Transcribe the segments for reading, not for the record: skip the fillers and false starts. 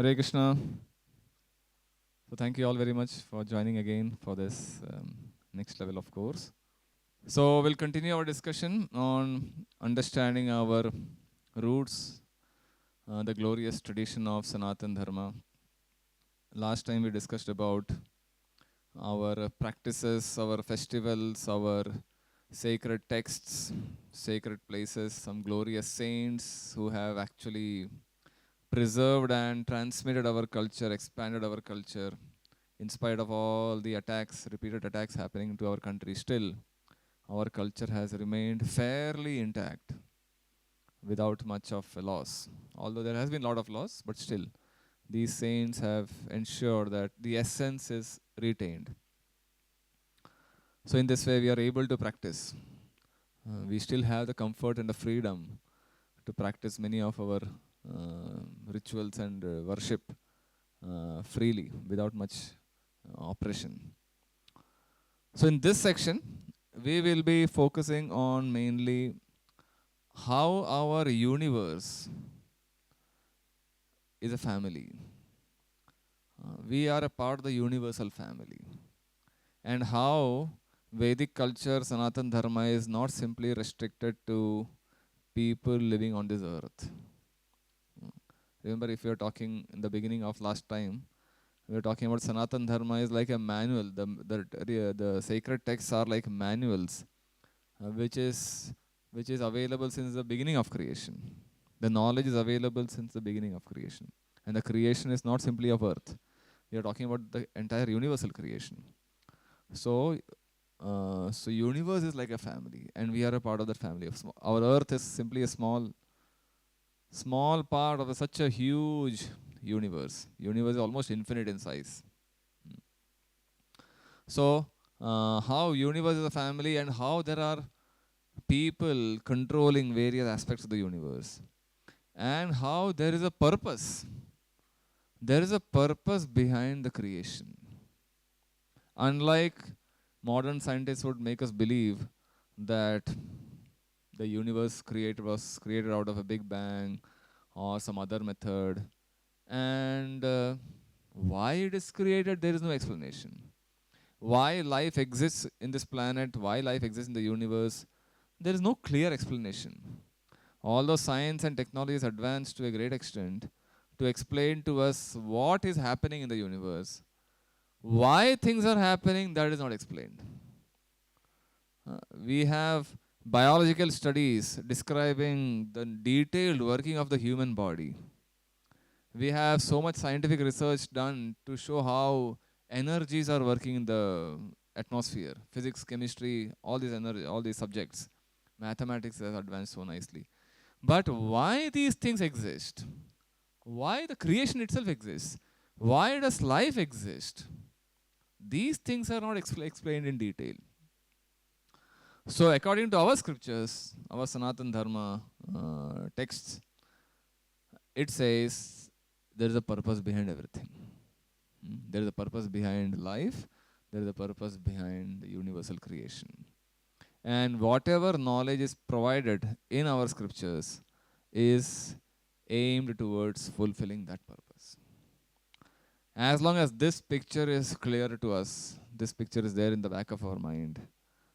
Hare Krishna. So thank you all very much for joining again for this next level of course. So we'll continue our discussion on understanding our roots, the glorious tradition of Sanatan Dharma. Last time we discussed about our practices, our festivals, our sacred texts, sacred places, some glorious saints who have actually preserved and transmitted our culture, expanded our culture, in spite of all the attacks, repeated attacks happening to our country. Still, our culture has remained fairly intact without much of a loss. Although there has been a lot of loss, but still, these saints have ensured that the essence is retained. So, in this way, we are able to practice. We still have the comfort and the freedom to practice many of our rituals and worship freely without much oppression. So in this section, we will be focusing on mainly how our universe is a family. We are a part of the universal family. And how Vedic culture, Sanatan Dharma is not simply restricted to people living on this earth. Remember, if you are talking in the beginning of last time, we are talking about Sanatan Dharma is like a manual. The sacred texts are like manuals, which is available since the beginning of creation. The knowledge is available since the beginning of creation, and the creation is not simply of earth. We are talking about the entire universal creation. So universe is like a family, and we are a part of that family. Our earth is simply a small part of such a huge universe. Universe is almost infinite in size. So, how universe is a family and how there are people controlling various aspects of the universe, and how there is a purpose. There is a purpose behind the creation. Unlike modern scientists would make us believe that the universe was created out of a big bang or some other method, and why it is created, there is no explanation. Why life exists in this planet, why life exists in the universe, there is no clear explanation. Although science and technology is advanced to a great extent to explain to us what is happening in the universe, why things are happening, that is not explained. We have biological studies describing the detailed working of the human body. We have so much scientific research done to show how energies are working in the atmosphere. Physics, chemistry, all these energy, all these subjects. Mathematics has advanced so nicely. But why these things exist? Why the creation itself exists? Why does life exist? These things are not explained in detail. So according to our scriptures, our Sanatan Dharma texts, it says there is a purpose behind everything. There is a purpose behind life. There is a purpose behind the universal creation. And whatever knowledge is provided in our scriptures is aimed towards fulfilling that purpose. As long as this picture is clear to us, this picture is there in the back of our mind,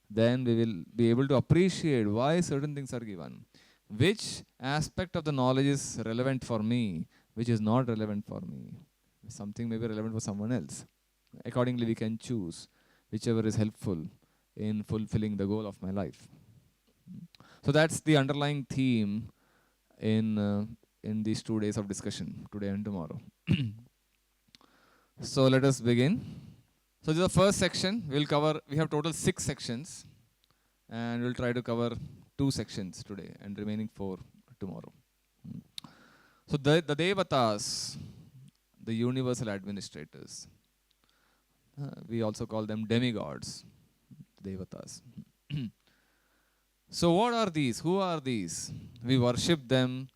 then we will be able to appreciate why certain things are given. Which aspect of the knowledge is relevant for me, which is not relevant for me. Something may be relevant for someone else. Accordingly, we can choose whichever is helpful in fulfilling the goal of my life. So that's the underlying theme in these 2 days of discussion, today and tomorrow. So let us begin. So this is the first section. We have total 6 sections, and we'll try to cover 2 sections today and remaining 4 tomorrow. So the Devatas, the universal administrators, we also call them demigods, Devatas. So what are these? Who are these? We worship them.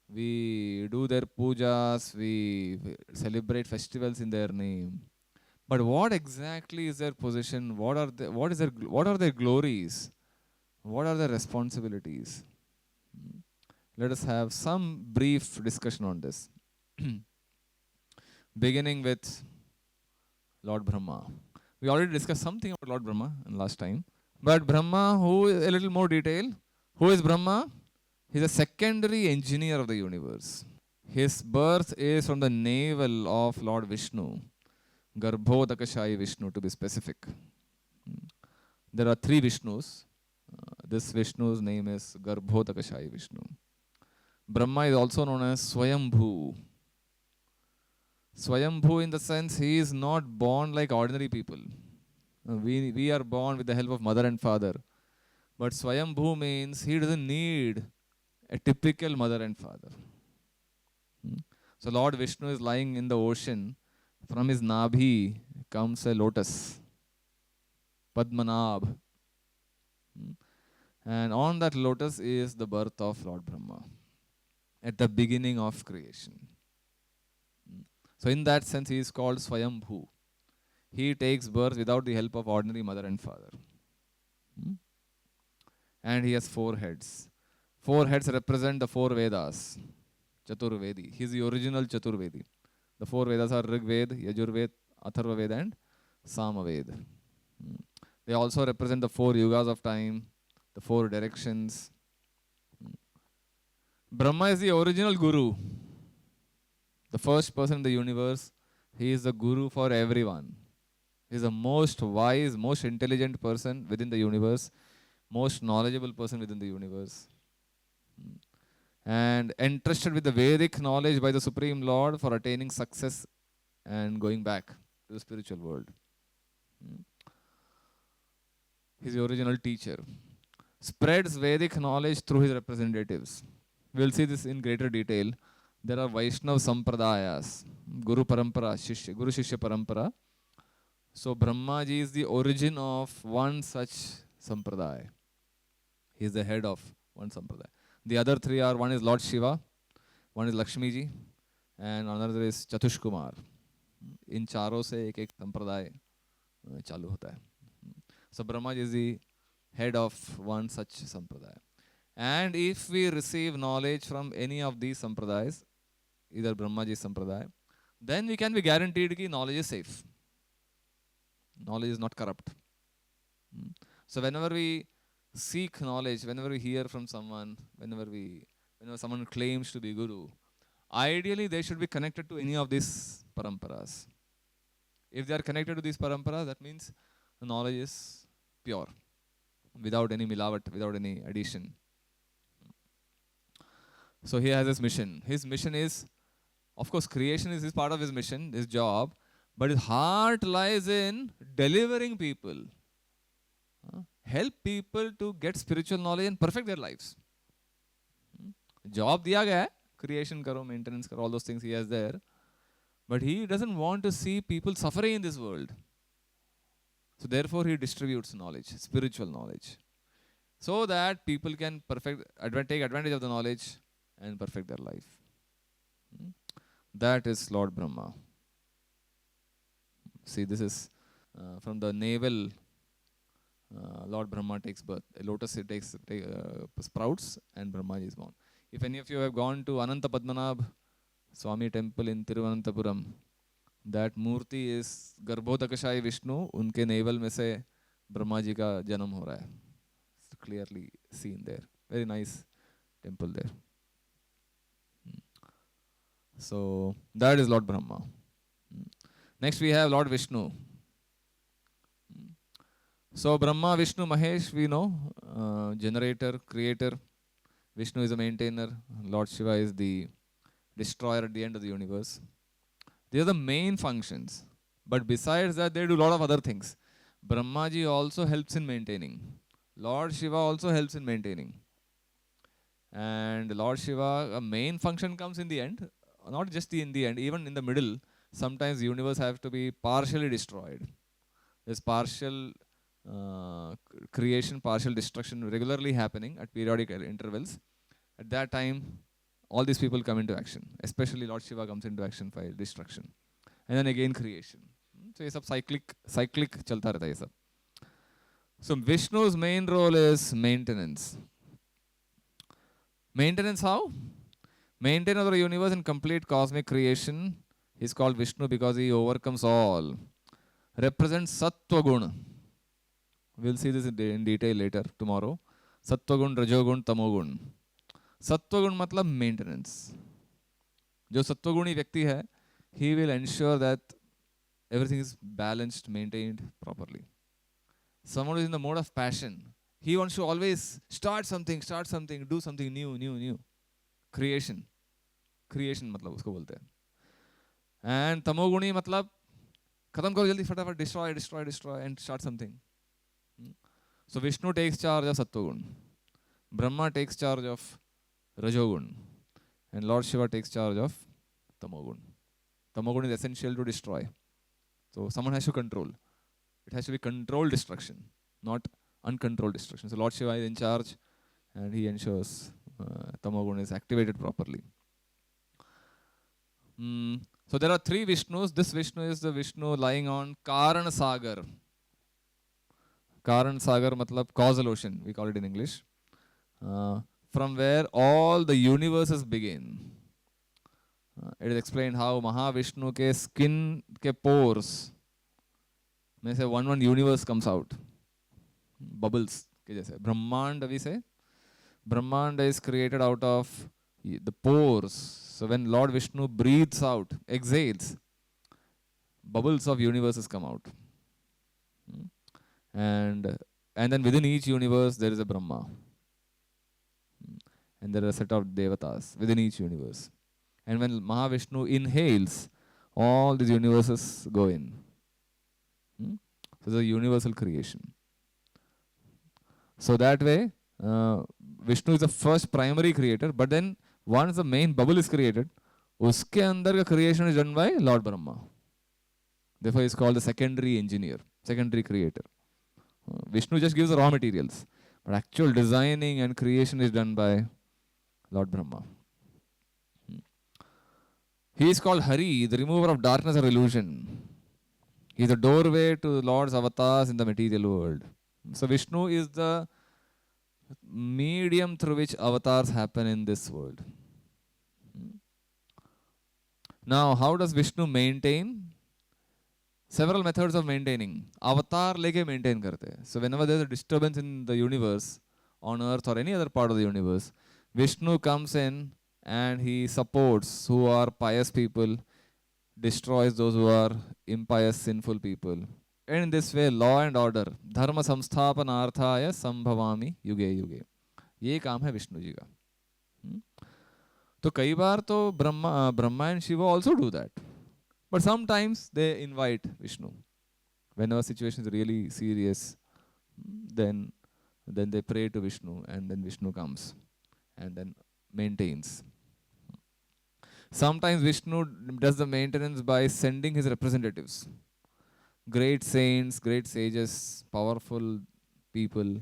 We do their pujas. We celebrate festivals in their name. But what exactly is their position? What are their glories? What are their responsibilities? Let us have some brief discussion on this. beginning with Lord Brahma. We already discussed something about Lord Brahma in last time. But Brahma, who is a little more detail, who is Brahma? He's a secondary engineer of the universe. His birth is from the navel of Lord Vishnu, Garbhodakashayi Vishnu to be specific. There are three Vishnus. This Vishnu's name is Garbhodakashayi Vishnu. Brahma is also known as Swayambhu. Swayambhu in the sense he is not born like ordinary people. We are born with the help of mother and father. But Swayambhu means he doesn't need a typical mother and father. So Lord Vishnu is lying in the ocean. From his nabhi comes a lotus, Padmanabh. And on that lotus is the birth of Lord Brahma at the beginning of creation. So in that sense, he is called Swayambhu. He takes birth without the help of ordinary mother and father. And he has 4 heads. 4 heads represent the 4 Vedas. Chaturvedi. He is the original Chaturvedi. The 4 Vedas are Rig Ved, Yajur Ved, Atharva Ved and Sama Ved. They also represent the 4 yugas of time, the 4 directions. Brahma is the original guru. The first person in the universe. He is the guru for everyone. He is the most wise, most intelligent person within the universe, most knowledgeable person within the universe. And entrusted with the Vedic knowledge by the Supreme Lord for attaining success and going back to the spiritual world. He is the original teacher. Spreads Vedic knowledge through his representatives. We will see this in greater detail. There are Vaishnav Sampradayas, Guru Parampara, Guru Shishya Parampara. So Brahmaji is the origin of one such Sampradaya. He is the head of one Sampradaya. The other 3 are, one is Lord Shiva, one is Lakshmiji, and another is Chatushkumar. In charo se ek sampradaya chalu hota hai. So Brahmaji is the head of one such sampradaya. And if we receive knowledge from any of these sampradayas, either Brahmaji sampradaya, then we can be guaranteed that knowledge is safe. Knowledge is not corrupt. So whenever we seek knowledge, whenever we hear from someone, whenever someone claims to be guru, ideally they should be connected to any of these paramparas. If they are connected to these paramparas, that means the knowledge is pure, without any milavat, without any addition. So he has his mission. His mission is, of course, creation is part of his mission, his job, but his heart lies in delivering people. Help people to get spiritual knowledge and perfect their lives. Job diya gaya hai, creation karo, maintenance karo, all those things he has there. But he doesn't want to see people suffering in this world. So therefore he distributes knowledge, spiritual knowledge, so that people can take advantage of the knowledge and perfect their life. That is Lord Brahma. See, this is from the navel. Lord Brahma takes birth. A lotus sprouts and Brahma is born. If any of you have gone to Ananta Padmanabh Swami temple in Tiruvananthapuram, that Murti is Garbhodakashayi Vishnu, unke navel mein se Brahma ji ka janam ho raha hai. It's clearly seen there. Very nice temple there. So that is Lord Brahma. Next we have Lord Vishnu. So Brahma, Vishnu, Mahesh, we know, generator, creator. Vishnu is a maintainer. Lord Shiva is the destroyer at the end of the universe. These are the main functions. But besides that, they do a lot of other things. Brahmaji also helps in maintaining. Lord Shiva also helps in maintaining. And Lord Shiva, a main function comes in the end. Not just in the end, even in the middle. Sometimes the universe has to be partially destroyed. There's partial creation, partial destruction regularly happening at periodic intervals. At that time, all these people come into action. Especially Lord Shiva comes into action for destruction. And then again creation. So ये सब cyclic चलता रहता है ये सब. So Vishnu's main role is maintenance. Maintenance how? Maintain our universe in complete cosmic creation He's called Vishnu because he overcomes all. Represents Sattva Gun. We'll see this in detail later tomorrow. Sattva Gun, Rajo Gun, Tamo Gun. Sattva Gun matlab maintenance. जो सत्वगुणी व्यक्ति है, he will ensure that everything is balanced, maintained properly. Someone who is in the mode of passion, he wants to always start something, do something new. Creation मतलब उसको बोलते हैं. And तमोगुणी मतलब खत्म करो जल्दी फटाफट, destroy and start something. So Vishnu takes charge of Sattvagun, Brahma takes charge of Rajogun, and Lord Shiva takes charge of Tamogun. Tamogun is essential to destroy. So someone has to control. It has to be controlled destruction, not uncontrolled destruction. So Lord Shiva is in charge and he ensures Tamogun is activated properly. So there are three Vishnus. This Vishnu is the Vishnu lying on Karan Sagar. Karan Sagar matlab causal ocean, we call it in English. From where all the universes begin. It is explained how Mahavishnu ke skin ke pores में से one universe comes out. Bubbles के जैसे. Brahmanda we say. Brahmanda is created out of the pores. So when Lord Vishnu breathes out, exhales, bubbles of universes come out. And then within each universe there is a Brahma. And there are a set of devatas within each universe. And when Mahavishnu inhales, all these universes go in. So it's a universal creation. So that way, Vishnu is the first primary creator, but then once the main bubble is created, uske andar ka creation is done by Lord Brahma. Therefore, he is called the secondary engineer, secondary creator. Vishnu just gives the raw materials, but actual designing and creation is done by Lord Brahma. He is called Hari, the remover of darkness or illusion. He is the doorway to the Lord's avatars in the material world. So Vishnu is the medium through which avatars happen in this world. Now, how does Vishnu maintain? Several methods of maintaining. Avatar leke maintain karte hai. So whenever there is a disturbance in the universe, on earth or any other part of the universe, Vishnu comes in and he supports who are pious people, destroys those who are impious, sinful people. And in this way, law and order, dharma samsthapanarthaya sambhavami yuge yuge. ये काम है विष्णु जी का. तो कई बार तो Brahma and Shiva also do that. But sometimes they invite Vishnu. Whenever situation is really serious, then they pray to Vishnu and then Vishnu comes and then maintains. Sometimes Vishnu does the maintenance by sending his representatives. Great saints, great sages, powerful people,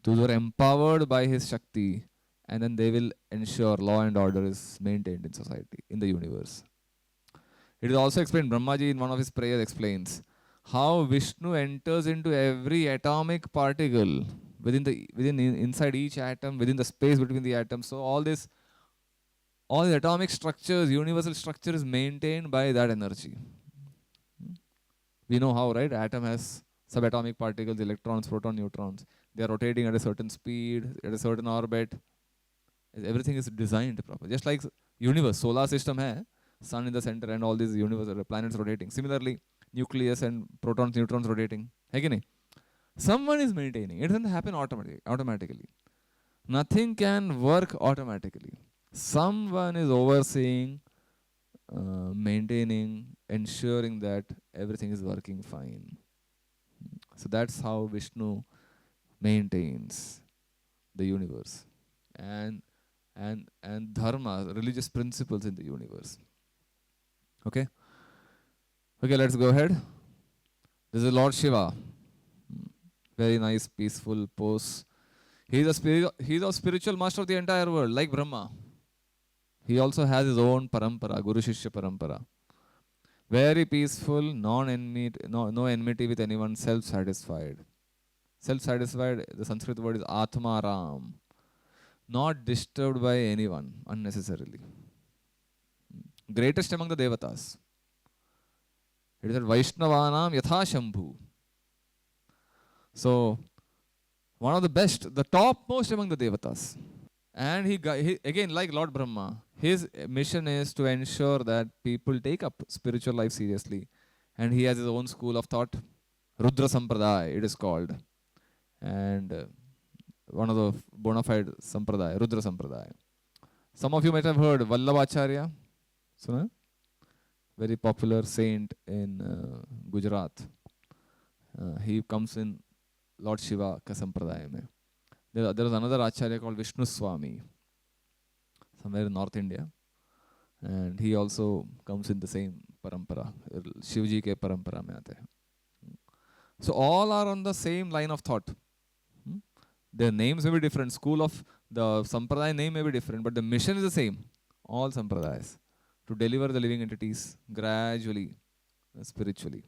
those who are empowered by his Shakti, and then they will ensure law and order is maintained in society, in the universe. It is also explained, Brahmaji in one of his prayers explains how Vishnu enters into every atomic particle inside each atom, within the space between the atoms. So all the atomic structures, universal structure is maintained by that energy. We know how, right? Atom has subatomic particles, electrons, protons, neutrons. They are rotating at a certain speed, at a certain orbit. Everything is designed properly. Just like universe, solar system hai, sun in the center and all these universe planets rotating. Similarly, nucleus and protons, neutrons rotating. Hai ki nahi? Someone is maintaining. It doesn't happen automatically. Nothing can work automatically. Someone is overseeing, maintaining, ensuring that everything is working fine. So that's how Vishnu maintains the universe and dharma, religious principles in the universe. Okay, let's go ahead. This is Lord Shiva. Very nice, peaceful pose. He is a spiritual master of the entire world, like Brahma. He also has his own parampara, Guru Shishya parampara. Very peaceful, no enmity with anyone, self-satisfied. Self-satisfied, the Sanskrit word is Atma Ram. Not disturbed by anyone unnecessarily. greatest among the Devatas. It is that Vaishnavanam Yatha Shambhu. So, one of the best, the topmost among the Devatas. And he again, like Lord Brahma, his mission is to ensure that people take up spiritual life seriously. And he has his own school of thought, Rudra Sampradaya, it is called. And one of the bona fide Sampradaya, Rudra Sampradaya. Some of you might have heard Vallabhacharya, so, very popular saint in Gujarat. He comes in Lord Shiva ka Sampradaya mein. There was another Acharya called Vishnu Swami, somewhere in North India. And he also comes in the same parampara. Shivji ke parampara mein aate hain. So all are on the same line of thought. Their names may be different. School of the Sampradaya name may be different, but the mission is the same. All Sampradayas. To deliver the living entities gradually, spiritually.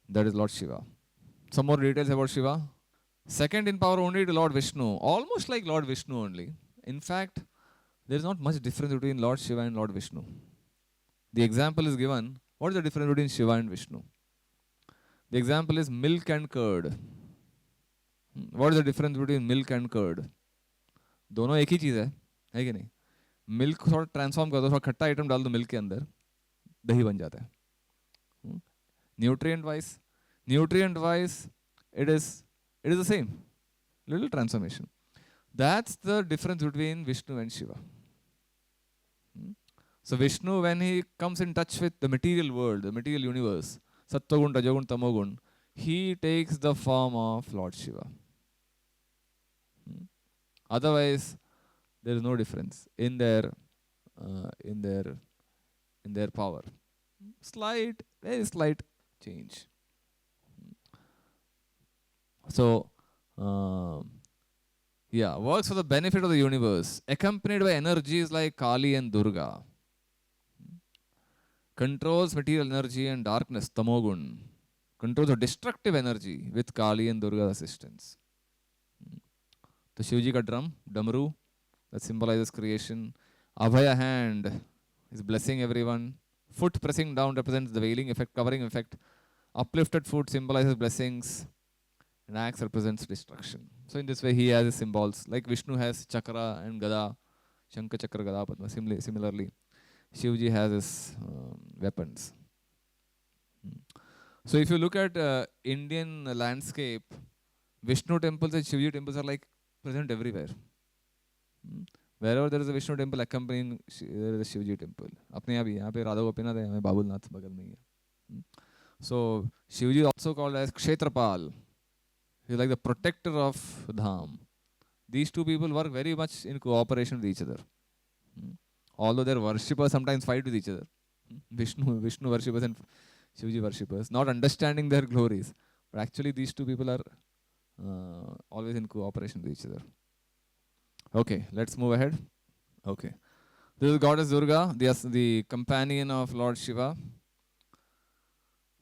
That is Lord Shiva. Some more details about Shiva. Second in power only to Lord Vishnu. Almost like Lord Vishnu only. In fact, there is not much difference between Lord Shiva and Lord Vishnu. The example is given. What is the difference between Shiva and Vishnu? The example is milk and curd. What is the difference between milk and curd? दोनों एक ही चीज़ है कि नहीं? Milk को थोड़ा transform कर दो, थोड़ा खट्टा आइटम डाल दो मिल्क के अंदर, दही बन जाता है. Nutrient wise, it is the same. Little transformation. That's the difference between Vishnu and Shiva. So Vishnu, when he comes in touch with the material world, the material universe, Sattvagun, Rajagun, Tamogun, he takes the form of Lord Shiva. Otherwise, there is no difference in their power. Very slight change. So, works for the benefit of the universe, accompanied by energies like Kali and Durga. Controls material energy and darkness, Tamogun. Controls the destructive energy with Kali and Durga's assistance. The Shivji ka drum, Damru, that symbolizes creation. Abhaya hand is blessing everyone. Foot pressing down represents the veiling effect, covering effect. Uplifted foot symbolizes blessings. And axe represents destruction. So in this way he has his symbols. Like Vishnu has chakra and gada, Shankha, chakra, gada, padma. Similarly, Shivji has his weapons. So if you look at Indian landscape, Vishnu temples and Shivji temples are like present everywhere. Wherever there is a Vishnu temple accompanying, there is a Shivji temple. अपने यहाँ भी यहाँ पे राधा गोपीनाथ है, हमें बाबुलनाथ बगल में ही है. So Shivji is also called as Kshetrapal. He is like the protector of Dham. These two people work very much in cooperation with each other. Although their worshippers sometimes fight with each other. Vishnu worshippers and Shivji worshippers, not understanding their glories. But actually these two people are always in cooperation with each other. Okay, let's move ahead. Okay. This is goddess Durga, the companion of Lord Shiva.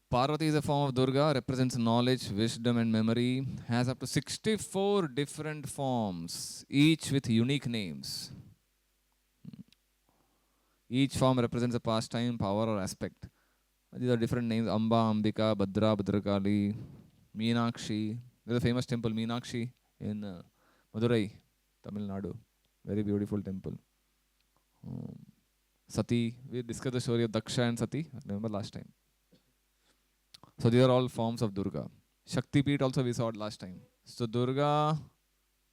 Parvati is a form of Durga, represents knowledge, wisdom and memory, has up to 64 different forms, each with unique names. Each form represents a pastime, power or aspect. These are different names: Amba, Ambika, Bhadra, Bhadrakali, Meenakshi. There is a famous temple, Meenakshi, in Madurai, Tamil Nadu. Very beautiful temple. Sati, we discussed the story of Daksha and Sati, remember last time. So these are all forms of Durga. Shakti Peeth also we saw it last time. So Durga,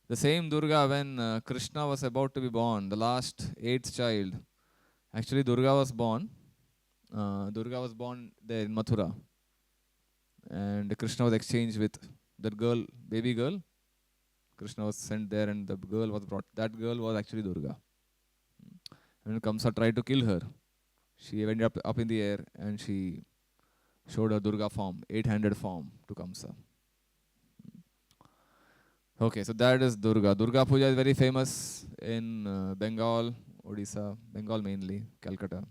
the same Durga when Krishna was about to be born, the last 8th child. Actually Durga was born there in Mathura. And Krishna was exchanged with that girl, baby girl. Krishna was sent there and the girl was brought. That girl was actually Durga. And when Kamsa tried to kill her, she ended up in the air and she showed her Durga form, 8-handed form to Kamsa. Okay, so that is Durga. Durga Puja is very famous in Bengal, Odisha, Bengal mainly, Calcutta.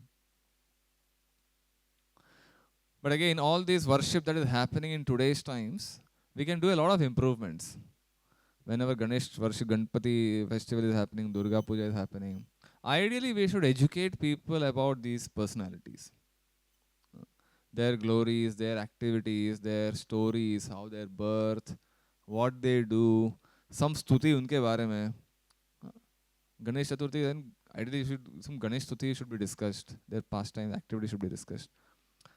But again, all this worship that is happening in today's times, we can do a lot of improvements. Whenever Ganesh worship, Ganpati festival is happening, Durga Puja is happening. Ideally, we should educate people about these personalities, their glories, their activities, their stories, how their birth, what they do, some stuti unke बारे में. Ganesh Chaturthi, then ideally some Ganesh Stuti should be discussed. Their pastime activity should be discussed.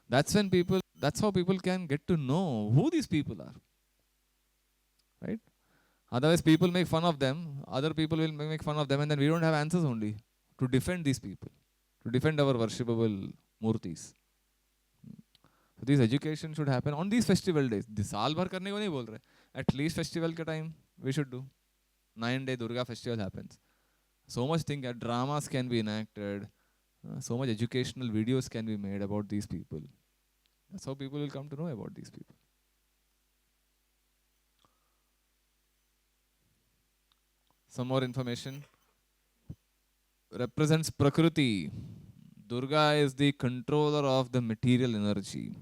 That's how people can get to know who these people are, right? Otherwise, people make fun of them, other people will make fun of them, and then we don't have answers only to defend these people, to defend our worshipable murtis. So this education should happen on these festival days. This साल भर करने को नहीं बोल रहे. At least festival के time we should do. 9-day Durga festival happens. So much thing, dramas can be enacted. So much educational videos can be made about these people. That's how people will come to know about these people. Some more information. Represents Prakriti. Durga is the controller of the material energy.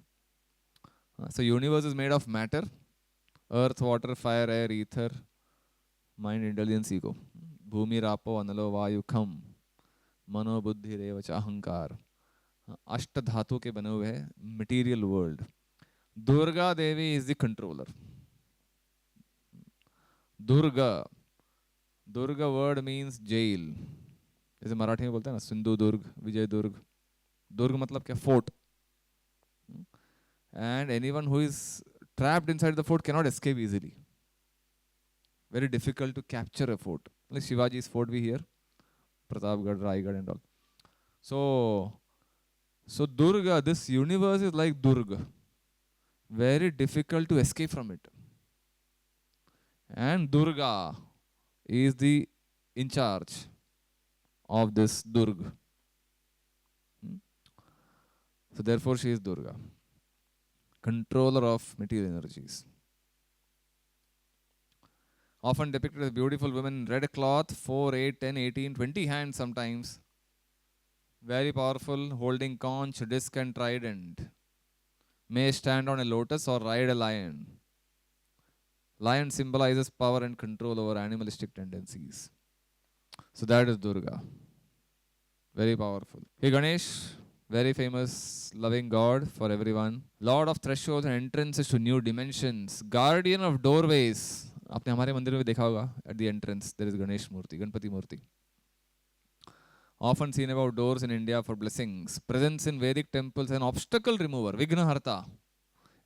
So universe is made of matter. Earth, water, fire, air, ether, mind, intelligence, ego. Bhumi, Rapo, Analo, Vayu, Kham. Mano, Buddhi, Reva, Ahankar. अष्ट धातु के बने हुए हैं material world. Durga Devi is the controller. Durga word means jail. जैसे मराठी में बोलते हैं ना सिंधु दुर्ग, विजय दुर्ग. दुर्ग मतलब क्या? Fort. And anyone who is trapped inside the fort cannot escape easily. Very difficult to capture a fort. Like Shivaji's fort we hear, Pratapgarh, Raigad and all. So Durga, this universe is like Durga. Very difficult to escape from it. And Durga is the in charge of this Durga. So therefore she is Durga. Controller of material energies. Often depicted as beautiful women in red cloth, 4, 8, 10, 18, 20 hands sometimes. Very powerful, holding conch, disc and trident. May stand on a lotus or ride a lion. Lion symbolizes power and control over animalistic tendencies. So that is Durga. Very powerful. Hey Ganesh, very famous, loving God for everyone. Lord of thresholds and entrances to new dimensions. Guardian of doorways. आपने हमारे मंदिर में देखा होगा. At the entrance there is Ganesh Murti, Ganpati Murti. Often seen about doors in India for blessings. Presence in Vedic temples, an obstacle remover, Vignaharta,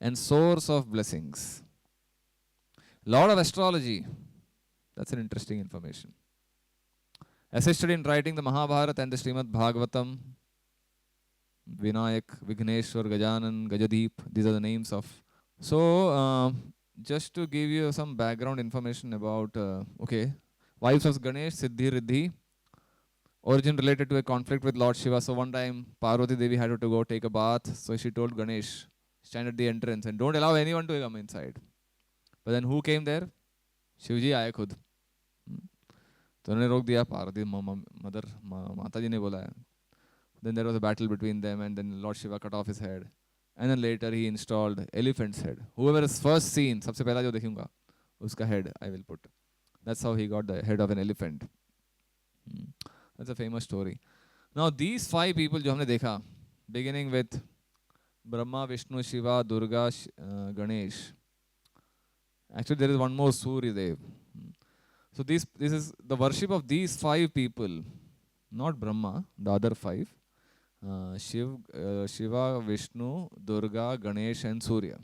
and source of blessings. Lord of astrology. That's an interesting information. Assisted in writing the Mahabharata and the Srimad Bhagavatam. Vinayak, Vigneshwar, Gajanan, Gajadeep. These are the names of. So, just to give you some background information about, wives of Ganesh, Siddhi, Riddhi. Origin related to a conflict with Lord Shiva. So one time, Parvati Devi had to go take a bath. So she told Ganesh, stand at the entrance and don't allow anyone to come inside. But then who came there? Shivji आए खुद. तो उन्होंने रोक दिया. Parvati mother माता जी ने बोला. Then there was a battle between them and then Lord Shiva cut off his head. And then later he installed elephant's head. Whoever is first seen, सबसे पहला जो देखूंगा, उसका head I will put. That's how he got the head of an elephant. That's a famous story. Now these 5 people जो हमने देखा, beginning with Brahma, Vishnu, Shiva, Durga, Ganesh. Actually there is one more Surya Dev. So this is the worship of these 5 people, not Brahma, the other 5. Shiva, Vishnu, Durga, Ganesh and Surya.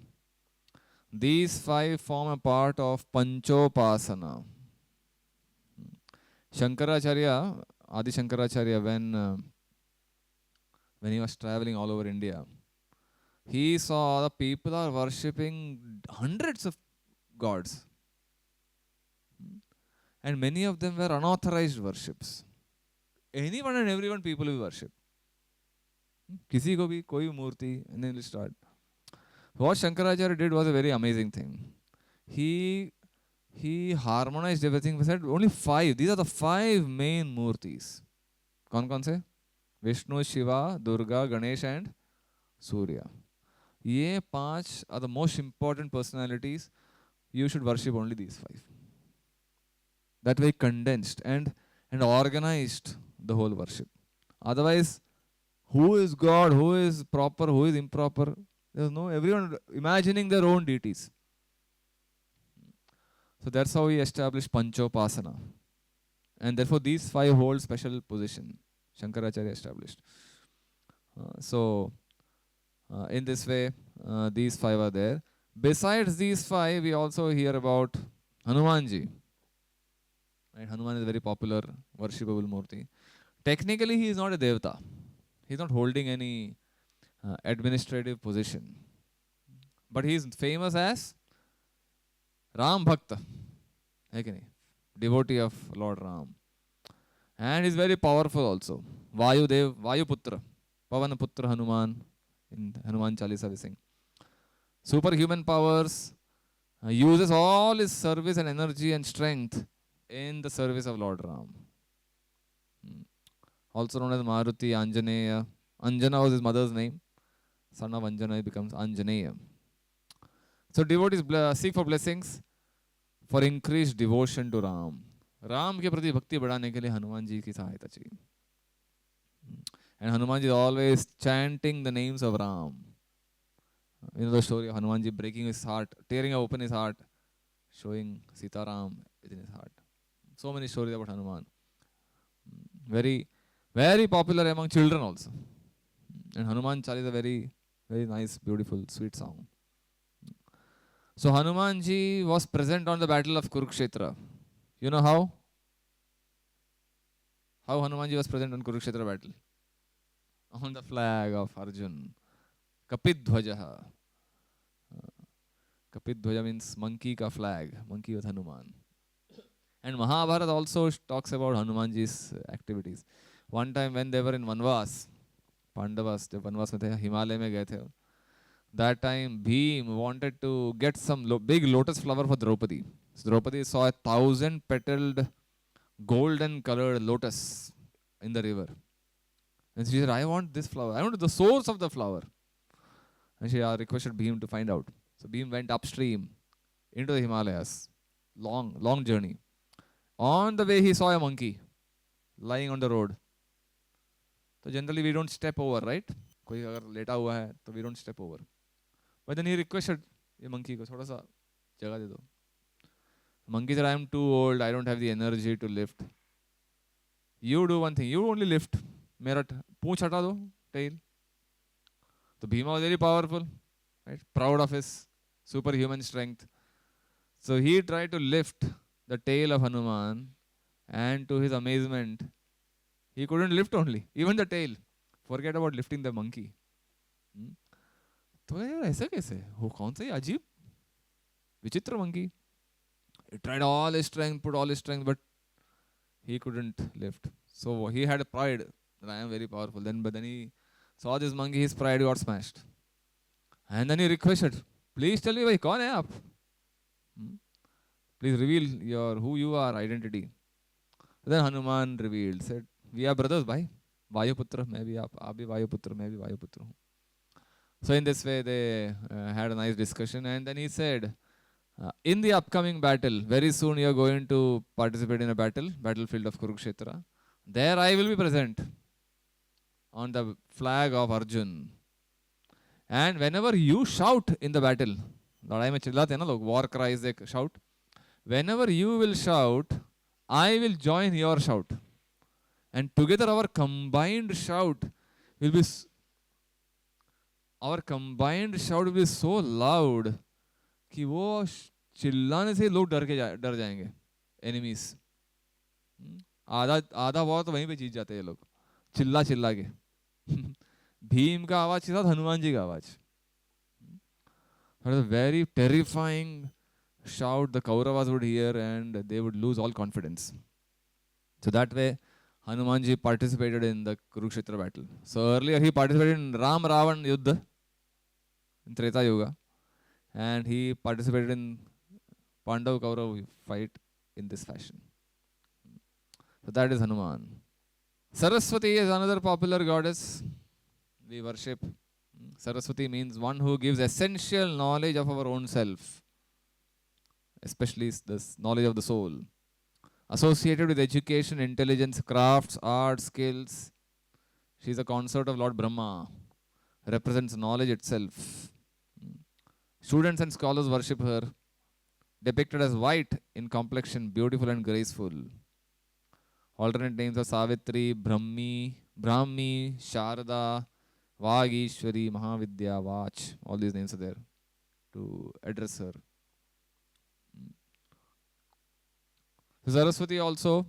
These 5 form a part of Panchopasana. Shankaracharya, Adi Shankaracharya, when he was traveling all over India, he saw the people are worshipping hundreds of gods. And many of them were unauthorized worships. Anyone and everyone people will worship. किसी को भी कोई मूर्ति, and then we start. What Shankaracharya did was a very amazing thing. He harmonized everything. He said only 5. These are the 5 main murtis. कौन से? Vishnu, Shiva, Durga, Ganesh and Surya. ये 5 are the most important personalities. You should worship only these 5. That way condensed and organized the whole worship. Otherwise, who is God, who is proper, who is improper? There's no, everyone imagining their own deities. So that's how he established Panchopasana. And therefore these five hold special position. Shankaracharya established. In this way, these five are there. Besides these five, we also hear about Hanumanji. Right? Hanuman is a very popular, worshipable Murti. Technically, he is not a Devata. He is not holding any administrative position. But he is famous as Ram Bhakta. Devotee of Lord Ram. And he is very powerful also. Vayu Putra. Pavan Putra Hanuman. In Hanuman Chalisa we sing. Superhuman powers. Uses all his service and energy and strength in the service of Lord Ram. Also known as Maruti, Anjaneya. Anjana was his mother's name. Son of Anjana becomes Anjaneya. So devotees seek for blessings for increased devotion to Ram. Ram के प्रति भक्ति बढ़ाने के लिए हनुमान जी की सहायता चाहिए. And Hanuman ji is always chanting the names of Ram. You know the story of Hanuman ji breaking his heart, tearing open his heart, showing Sita Ram within his heart. So many stories about Hanuman. Very, very popular among children also. And Hanuman Chal is a very, very nice, beautiful, sweet song. So Hanuman ji was present on the battle of Kurukshetra. You know how? How Hanuman ji was present on Kurukshetra battle? On the flag of Arjun. Kapidhwajaha. Kapidhwaja means monkey ka flag. Monkey with Hanuman. And Mahabharata also talks about Hanumanji's activities. One time when they were in Vanvas, Pandavas, जब वनवास में थे, हिमालय में गए थे. That time Bhim wanted to get some big lotus flower for Draupadi. So Draupadi saw 1,000 petaled golden colored lotus in the river. And she said, I want this flower. I want the source of the flower. And she requested Bhim to find out. So Bhim went upstream into the Himalayas. Long journey. On the way he saw a monkey lying on the road. So generally we don't step over, right? कोई अगर लेटा हुआ है तो we don't step over. But then he requested ये monkey को थोड़ा सा जगह दे दो. Monkey said, I am too old. I don't have the energy to lift. You do one thing. You only lift. मेरा पूंछ हटा दो, tail. So Bhima was very powerful, right? Proud of his superhuman strength. So he tried to lift the tail of Hanuman, and to his amazement, he couldn't lift only, even the tail. Forget about lifting the monkey. तो यार ऐसा कैसे? वो कौन सा ये अजीब, विचित्र monkey? He tried all his strength, put all his strength, but he couldn't lift. So he had a pride that I am very powerful. But then he saw this monkey, his pride got smashed. And then he requested, please tell me, bhai, kaun hai aap? Please reveal who you are, identity. Then Hanuman revealed, said, we are brothers, bhai. Vayuputra, मैं भी आप भी Vayuputra, मैं भी Vayuputra हूँ. So in this way they had a nice discussion, and then he said, in the upcoming battle, very soon you are going to participate in a battlefield of Kurukshetra. There I will be present on the flag of Arjun. And whenever you shout in the battle, लड़ाई में चिल्लाते हैं ना लोग, war cries they shout. Whenever you will shout, I will join your shout. And together our combined shout will be so loud कि वो चिल्लाने से लोग डर जाएंगे, enemies. आधा वॉर तो वहीं पे जीत जाते हैं ये लोग, चिल्ला के. भीम का आवाज के साथ हनुमान जी का आवाज. That was a very terrifying shout the Kauravas would hear, and they would lose all confidence. So that way Hanumanji participated in the Kurukshetra battle. So earlier he participated in Ram Ravan Yuddha in Treta Yuga, and he participated in Pandav Kaurav fight in this fashion. So that is Hanuman. Saraswati is another popular goddess we worship. Saraswati means one who gives essential knowledge of our own self, especially this knowledge of the soul. associated with education, intelligence, crafts, art, skills. She is a consort of Lord Brahma, represents knowledge itself. Students and scholars worship her, depicted as white in complexion, beautiful and graceful. Alternate names are Savitri, Brahmi, Sharada, Vagishwari, Mahavidya, Vach. All these names are there to address her. Saraswati also,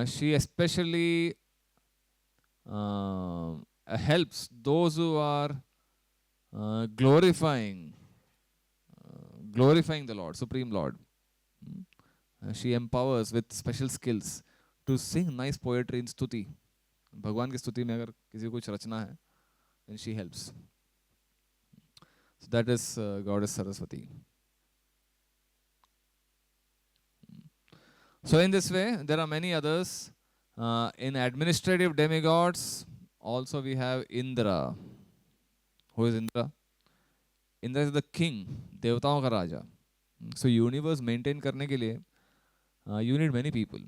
she especially helps those who are glorifying the Lord, Supreme Lord. She empowers with special skills to sing nice poetry in stuti. भगवान की स्तुति में अगर किसी को कुछ रचना है, then she helps. So that is Goddess Saraswati. So in this way, there are many others. In administrative demigods, also we have Indra. Who is Indra? Indra is the king, देवताओं का राजा. So universe maintain करने के लिए you need many people.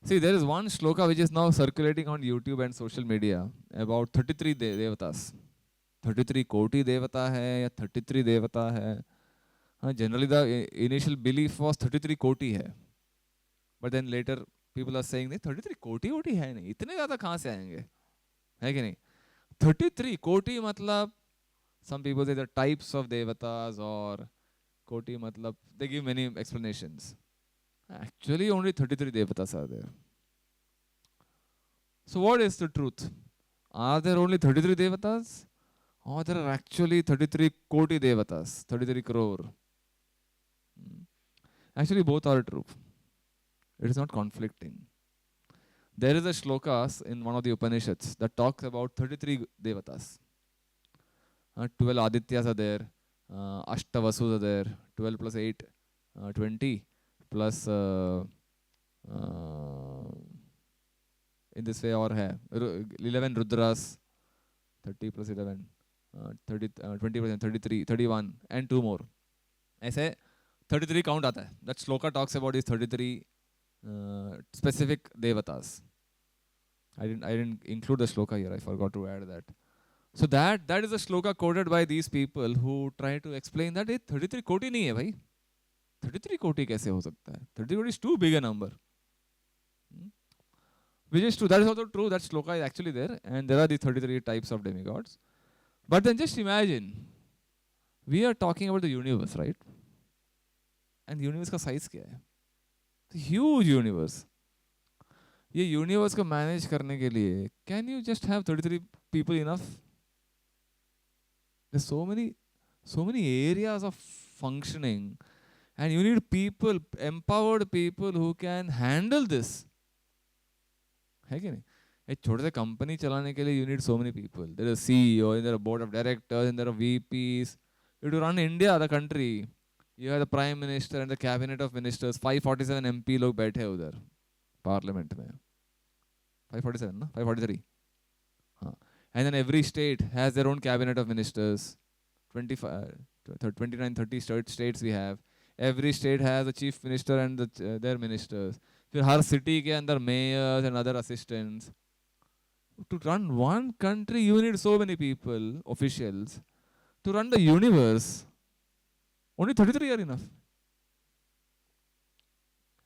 See, there is one shloka which is now circulating on YouTube and social media about 33 devatas. 33 koti devata hai ya 33 devata hai. Generally the initial belief was 33 koti hai. But then later people are saying that 33 koti hai nahi. इतने ज़्यादा कहाँ से आएंगे? है कि नहीं? 33 koti मतलब some people say the types of devatas or koti matlab they give many explanations. Actually only 33 devatas are there. So what is the truth? Are there only 33 devatas? Or there are actually 33 koti devatas, 33 crore? Actually both are true. It is not conflicting. There is a shlokas in one of the Upanishads that talks about 33 devatas. 12 Adityas are there, Ashtavasus are there, 12 plus 8, 20, plus in this way और है 11 Rudras, 30 plus 11, 30, 20 plus 33, 31 and 2 more. ऐसे 33 count आता है. That shloka talks about these 33 specific devatas. I didn't include the shloka here. I forgot to add that. So that is a shloka quoted by these people who try to explain that 33 koti नहीं है भाई. 33 koti कैसे हो सकता है? 33 koti is too big a number. Which is true. That is also true. That shloka is actually there. And there are the 33 types of demigods. But then just imagine, we are talking about the universe, right? And the universe का size क्या है? It's a huge universe. ये universe को manage करने के लिए, can you just have 33 people enough? There's so many areas of functioning. And you need people, empowered people who can handle this. है कि नहीं? एक छोटे से कंपनी चलाने के लिए you need so many people. There is a CEO, and there are a board of directors, and there are VPs. You to run India, the country, you have the Prime Minister and the Cabinet of Ministers. 547 MP लोग बैठे हैं उधर Parliament में. 547 ना? 543. हाँ. And then every state has their own Cabinet of Ministers. 29, 30 states we have. Every state has a chief minister and their ministers. फिर हर city के अंदर mayors and other assistants. To run one country, you need so many people, officials. To run the universe, only 33 are enough.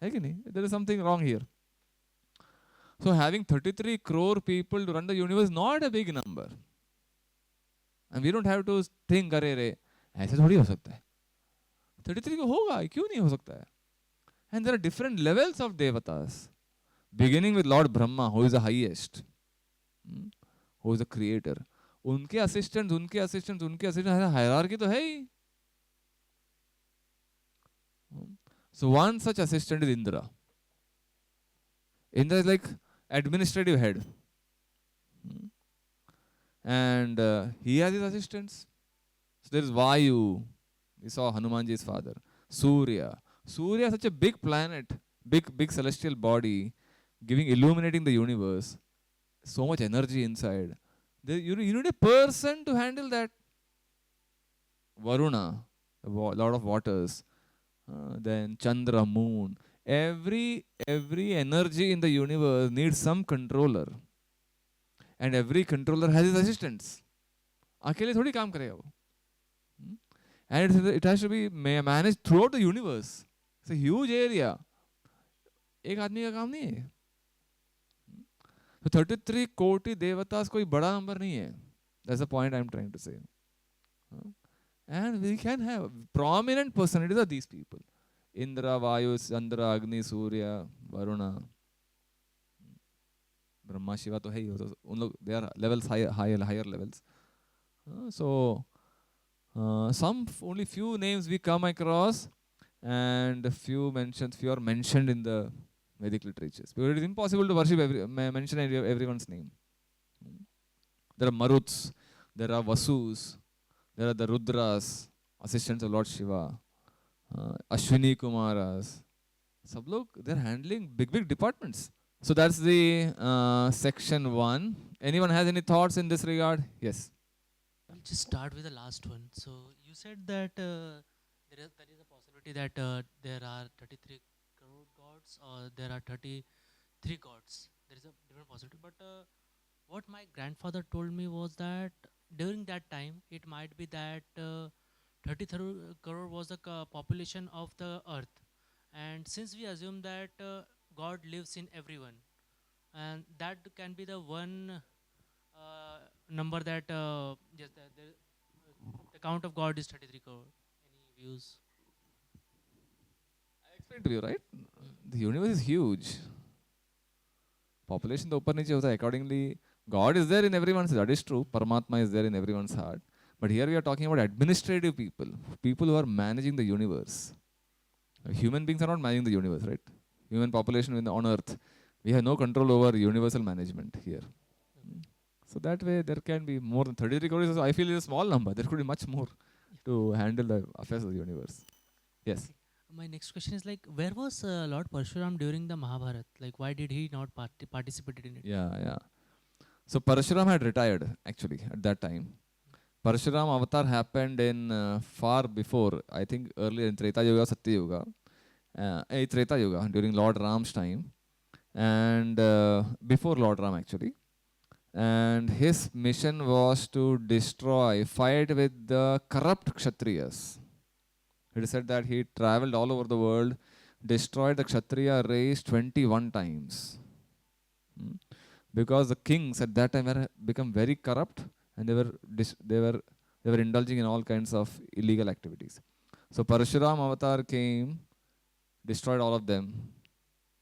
है कि नहीं? There is something wrong here. So having 33 crore people to run the universe is not a big number. And we don't have to think, अरे रे, ऐसे थोड़ी हो सकता है. 33 को होगा, क्यों नहीं हो सकता है? And there are different levels of devatas. Beginning with Lord Brahma, who is the highest. Who is the creator. उनके assistants, hierarchy तो है ही. So one such assistant is Indra. Indra is like administrative head. And he has his assistants. So there is Vayu. We saw Hanumanji's father. Surya. Surya is such a big planet, big celestial body, illuminating the universe. So much energy inside. You need a person to handle that. Varuna, Lord of Waters. Then Chandra, Moon. every energy in the universe needs some controller, and every controller has his assistants. अकेले थोड़ी काम करेगा वो. And it has to be managed throughout the universe. It's a huge area. एक आदमी का काम नहीं है. So 33 कोटि देवतास कोई बड़ा नंबर नहीं है. That's the point I'm trying to say. And we can have prominent personalities are these people. Indra, Vayu, Chandra, Agni, Surya, Varuna, Brahma, Shiva तो है ही. उन लोग they are levels higher levels. So some only few names we come across, and few are mentioned in the Vedic literatures. Because it is impossible to mention everyone's name. There are Maruts, there are Vasus, there are the Rudras, assistants of Lord Shiva, Ashwini Kumaras. Sab log, they're handling big departments. So that's the section 1. Anyone has any thoughts in this regard? Yes. I'll just start with the last one. So you said that there is a possibility that there are 33 crore gods or there are 33 gods. There is a different possibility. But what my grandfather told me was that during that time, it might be that 33 crore was the population of the earth. And since we assume that God lives in everyone, and that can be the one number that yes, the count of God is 33 crore. Any views? I explained to you, right? The universe is huge. Population तो ऊपर नीचे होता है. Accordingly, God is there in everyone's heart. That is true. Paramatma is there in everyone's heart. But here we are talking about administrative people, people who are managing the universe. Human beings are not managing the universe, right? Human population on Earth, we have no control over universal management here. So that way, there can be more than 33 crores. I feel is a small number. There could be much more to handle the affairs of the universe. Yes. Okay. My next question is like, where was Lord Parshuram during the Mahabharata? Like, why did he not participate in it? Yeah. So Parshuram had retired actually at that time. Parshuram avatar happened in far before, I think earlier in Treta Yuga, Satya Yuga, Treta Yuga during Lord Ram's time, and before Lord Ram actually. And his mission was to fight with the corrupt Kshatriyas. It is said that he traveled all over the world, destroyed the Kshatriya race 21 times. Because the kings at that time had become very corrupt, and they were indulging in all kinds of illegal activities. So Parshuram avatar came, destroyed all of them,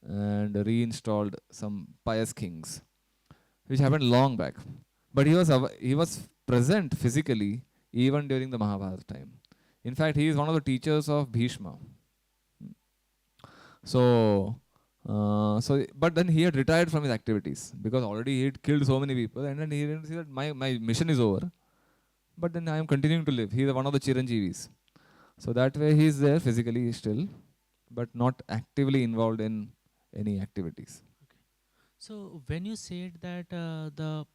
and reinstalled some pious kings, which happened long back. But he was present physically even during the Mahabharata time. In fact, he is one of the teachers of Bhishma. But then he had retired from his activities because already he had killed so many people, and then he didn't see that my mission is over. But then I am continuing to live. He is one of the Chiranjeevis. So that way he is there physically still, but not actively involved in any activities. Okay. So when you said that the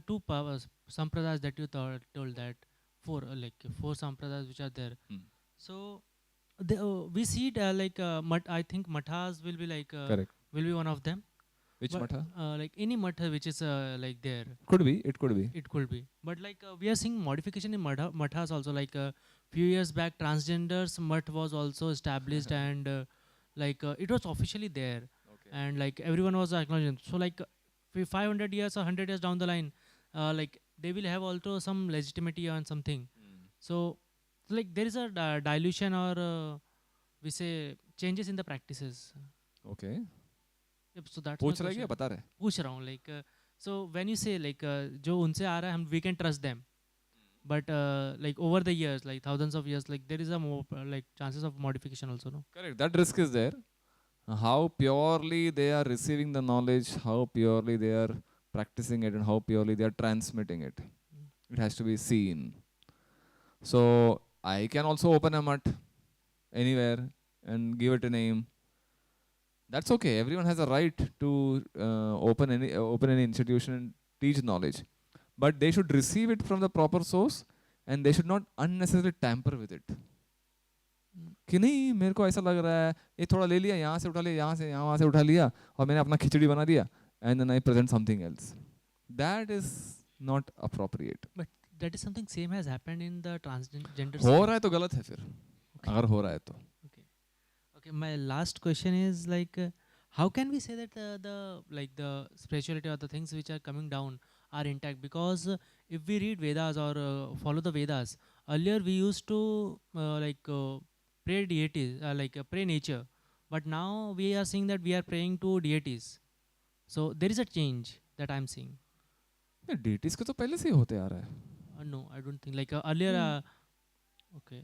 two powers sampradayas that you told that four sampradayas which are there. So we see it I think mathas will be Correct. will be one of them. Which but, matha? Like any matha which is like there. Could be. It could be. It could be. But we are seeing modification in mathas also. Like few years back, transgenders math was also established and it was officially there. Okay. And like everyone was acknowledging. So 500 years or 100 years down the line, they will have also some legitimacy on something. So there is a dilution or we say changes in the practices. Okay. Yep, so that's पूछ रहा है क्या बता रहे? पूछ रहा हूँ so when you say जो उनसे आ रहा है we can trust them, but over the years thousands of years there is a more chances of modification also, no? Correct. That risk is there. How purely they are receiving the knowledge, how purely they are practicing it, and how purely they are transmitting it. It has to be seen. So I can also open a mutt anywhere and give it a name. That's okay. Everyone has a right to open any institution and teach knowledge, but they should receive it from the proper source, and they should not unnecessarily tamper with it. कि नहीं मेरे को ऐसा लग रहा है, ये थोड़ा ले लिया, यहाँ से उठा लिया, यहाँ से यहाँ वहाँ से उठा लिया, और मैंने अपना खिचड़ी बना दिया, and then I present something else. That is not appropriate. But that is something same has happened in the transgender हो scene. रहा है तो गलत है फिर, Okay. अगर हो रहा है तो. Okay. Okay. My last question is like, how can we say that the like the spirituality or the things which are coming down are intact? Because if we read Vedas or follow the Vedas, earlier we used to pray deities, pray nature, but now we are seeing that we are praying to deities. So there is a change that I'm seeing. डेटिस के तो पहले से ही होते आ रहा है. No, I don't think like earlier. Okay.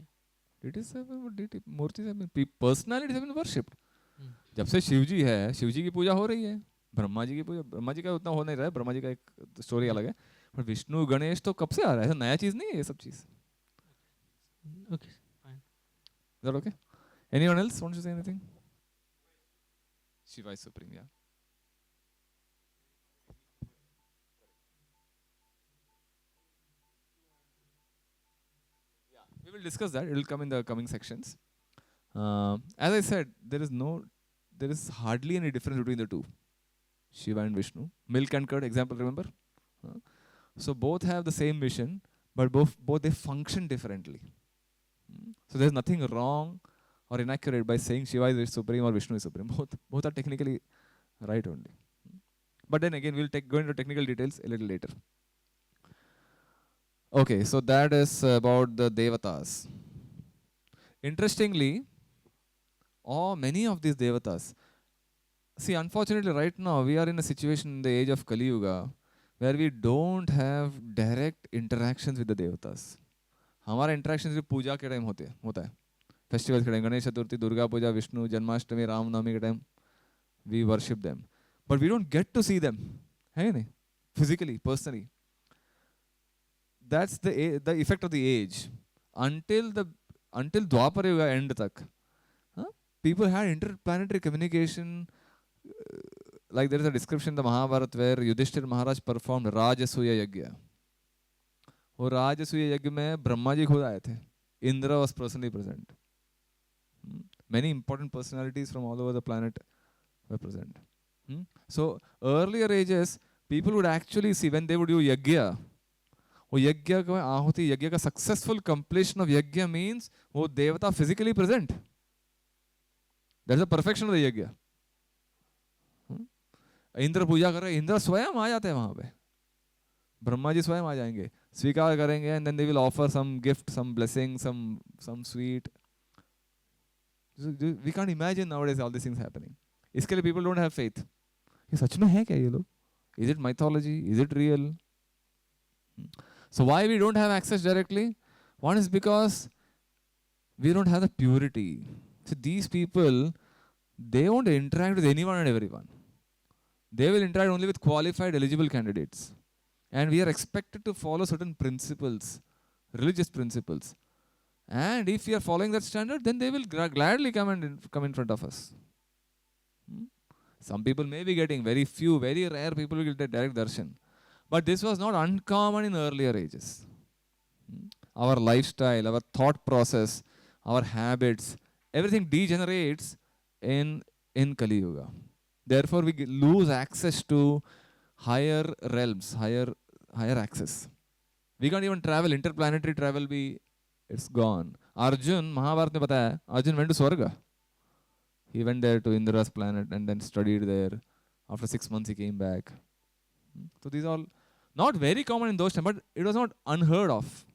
Deities मूर्ति से personalities have been worshipped. Hmm. जब से शिव जी है, शिव जी की पूजा हो रही है, ब्रह्मा जी की पूजा, ब्रह्मा जी का उतना हो नहीं रहा है, ब्रह्मा जी का एक स्टोरी अलग है, पर विष्णु गणेश तो कब से आ रहा है, ऐसा नया चीज नहीं है ये सब चीज. Okay. Fine. Is that okay? Anyone else wants to say anything? Shiva is supreme, yeah. We will discuss that. It will come in the coming sections. As I said, there is hardly any difference between the two, Shiva and Vishnu. Milk and curd example, remember? Uh, so both have the same mission, but both they function differently. So there's nothing wrong or inaccurate by saying Shiva is supreme or Vishnu is supreme. Both are technically right only. But then again, we'll go into technical details a little later. Okay, so that is about the Devatas. Interestingly, many of these Devatas, see, unfortunately, right now we are in a situation in the age of Kali Yuga where we don't have direct interactions with the Devatas. हमारा interaction सिर्फ पूजा के time होता है, festivals के time, Ganesh Chaturthi, Durga Puja, Vishnu Janmashtami, Ramnavami के time we worship them, but we don't get to see them, है नहीं, physically, personally. That's the effect of the age. until Dwapara Yuga and तक, people had interplanetary communication. Like there is a description in the Mahabharata where Yudhishthir Maharaj performed Rajasuya Yagya. और राजसूय यज्ञ में ब्रह्मा जी खुद आए थे. Indra was personally present. Many important personalities from all over the planet were present. So earlier ages, people would actually see when they would do yagya. वो यज्ञ का आहुति, यज्ञ का successful completion of यज्ञ means वो देवता physically present. That's the perfection of the यज्ञ. इंद्र पूजा कर रहे हैं, इंद्र स्वयं आ जाते हैं वहां पे, ब्रह्मा जी स्वयं आ जाएंगे, स्वीकार करेंगे, and then they will offer some gift, some blessing, some sweet. We can't imagine nowadays all these things happening. इसके लिए people don't have faith. ये सच में है क्या ये लोग? Is it mythology? Is it real? So why we don't have access directly? One is because we don't have the purity. So these people, they won't interact with anyone and everyone. They will interact only with qualified eligible candidates. And we are expected to follow certain principles, religious principles. And if we are following that standard, then they will gladly come in front of us. Some people may be getting, very few, very rare people will get direct darshan. But this was not uncommon in earlier ages. Our lifestyle, our thought process, our habits, everything degenerates in Kali Yuga. Therefore, we lose access to higher realms, higher access. We can't even travel, interplanetary travel it's gone. Arjun, Mahabharata में बताया, Arjun went to Swarga. He went there to Indra's planet and then studied there. After 6 months, he came back. So these are not very common in those times, but it was not unheard of.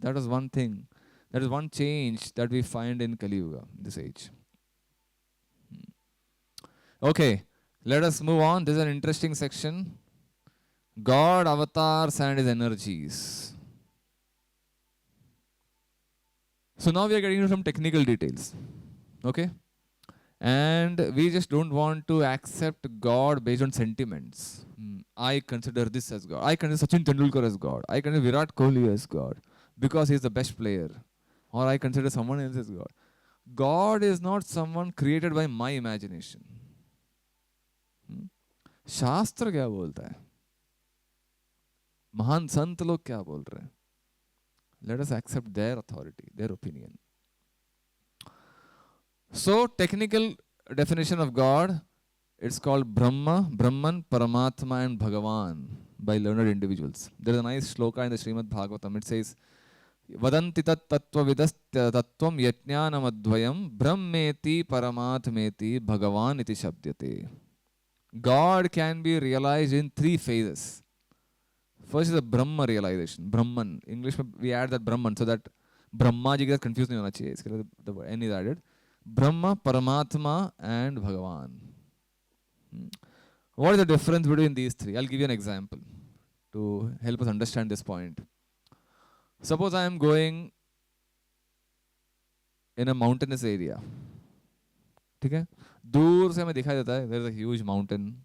That was one thing. That is one change that we find in Kali Yuga, this age. Okay, let us move on. This is an interesting section. God, avatars and his energies. So now we are getting into some technical details. Okay? And we just don't want to accept God based on sentiments. I consider this as God. I consider Sachin Tendulkar as God. I consider Virat Kohli as God because he is the best player. Or I consider someone else as God. God is not someone created by my imagination. शास्त्र क्या बोलता है, महान संत लोग क्या बोल रहे हैं? Let us accept their authority, their opinion. So technical definition of God, it's called Brahma, Brahman, Paramatma and Bhagavan by learned individuals. There is a nice shloka in the Srimad Bhagavatam. It says, Vadanti tat tattva vidas tattvam yajnanamadvayam brahmeti paramatmeti bhagavan iti shabdyate. God can be realized in three phases. First is the Brahma realization. Brahman. English we add that Brahman so that Brahma ji gets confused nahi hona chahiye. Iske liye the N is added. Brahma, Paramatma and Bhagavan. What is the difference between these three? I'll give you an example to help us understand this point. Suppose I am going in a mountainous area. ठीक है? दूर से हमें दिखाई देता है, there is a huge mountain.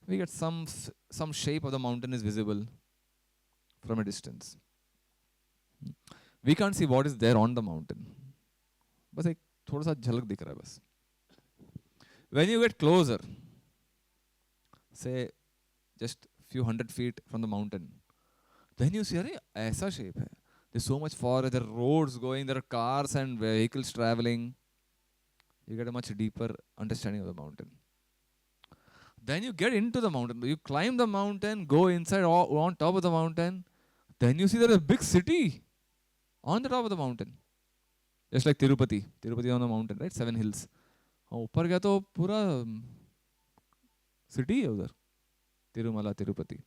We get some shape of the mountain is visible from a distance. We can't see what is there on the mountain. बस एक थोड़ा सा झलक दिख रहा है बस. When you get closer, say just few hundred feet from the mountain, then you see, अरे ऐसा shape है. There's so much forest, there are roads going, there are cars and vehicles traveling. You get a much deeper understanding of the mountain. Then you get into the mountain, you climb the mountain, go inside on top of the mountain, then you see there is a big city on the top of the mountain. Just like Tirupati. Tirupati on the mountain, right? 7 hills. ऊपर गया तो पूरा city है उधर. Tirumala, Tirupati.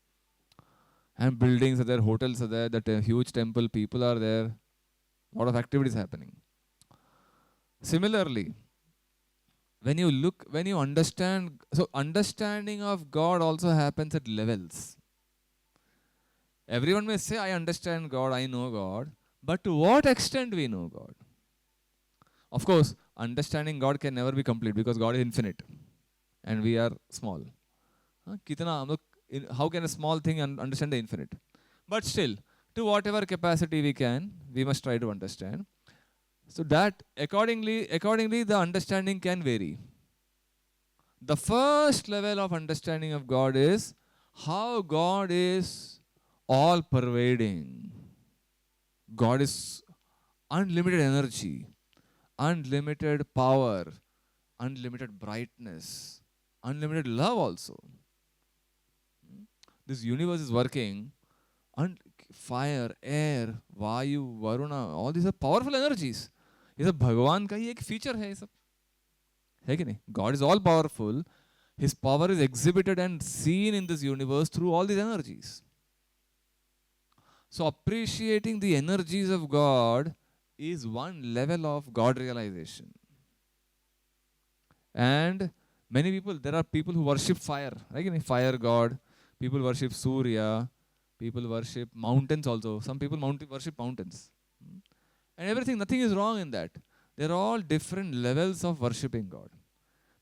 And buildings are there, hotels are there, that huge temple, people are there. A lot of activities happening. Similarly, when you understand, so understanding of God also happens at levels. Everyone may say, I understand God, I know God, but to what extent we know God? Of course, understanding God can never be complete because God is infinite and we are small. How can a small thing understand the infinite? But still, to whatever capacity we must try to understand. So that accordingly the understanding can vary. The first level of understanding of God is how God is all pervading. God is unlimited energy, unlimited power, unlimited brightness, unlimited love also. This universe is working, and fire, air, vayu, varuna, all these are powerful energies. ये सब भगवान का ही एक feature है, ये सब है कि नहीं? God is all powerful. His power is exhibited and seen in this universe through all these energies. So appreciating the energies of God is one level of God realization. And many people, there are people who worship fire, right? Fire God. People worship Surya. People worship mountains also. Some people worship mountains. And everything, nothing is wrong in that. They're all different levels of worshipping God.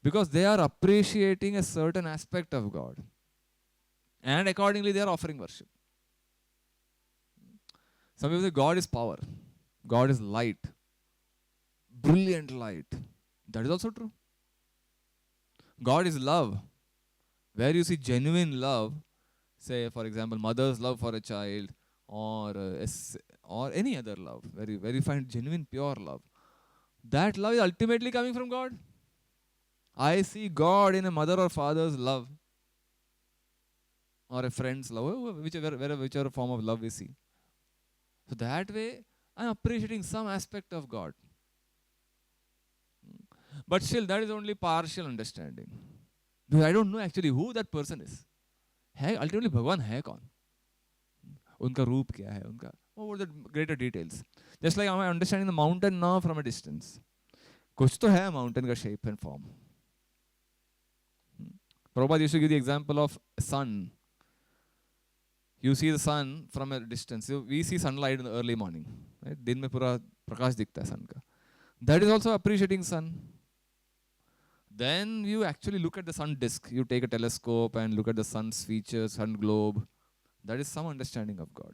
Because they are appreciating a certain aspect of God. And accordingly, they are offering worship. Some people say God is power. God is light. Brilliant light. That is also true. God is love. Where you see genuine love, say for example, mother's love for a child, or any other love, where you find genuine pure love, that love is ultimately coming from God. I see God in a mother or father's love, or a friend's love, whichever form of love we see. So that way, I am appreciating some aspect of God. But still, that is only partial understanding. Because I don't know actually who that person is. Ultimately, Bhagwan hai kaun? Unka roop kya hai? What were the greater details? Just like I am understanding the mountain now from a distance. Kuch to hai mountain ka shape and form. Prabhupada used to give the example of sun. You see the sun from a distance. We see sunlight in the early morning. Right? Din mein pura prakash dikhta hai sun ka. That is also appreciating sun. Then you actually look at the sun disk. You take a telescope and look at the sun's features, sun globe. That is some understanding of God.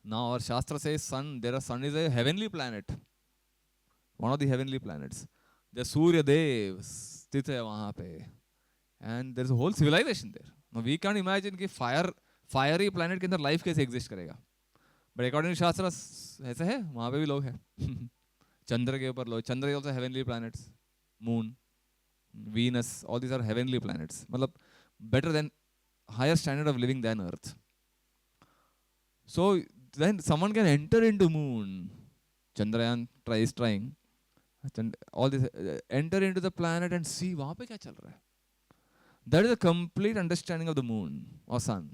Now our Shastra says sun is a heavenly planet. One of the heavenly planets. The Surya Dev sthit hai wahan pe. And there is a whole civilization there. Now we can't imagine कि fiery planet के अंदर life कैसे exist करेगा. But according to Shastra, ऐसा है, वहाँ पे भी लोग हैं. Chandra ke upar lo. Chandra is also heavenly planets. Moon, Venus, all these are heavenly planets. Matlab, better than, higher standard of living than Earth. So then someone can enter into moon. Chandrayaan is trying. All this, enter into the planet and see वहाँ पे क्या चल रहा है. That is a complete understanding of the moon or sun.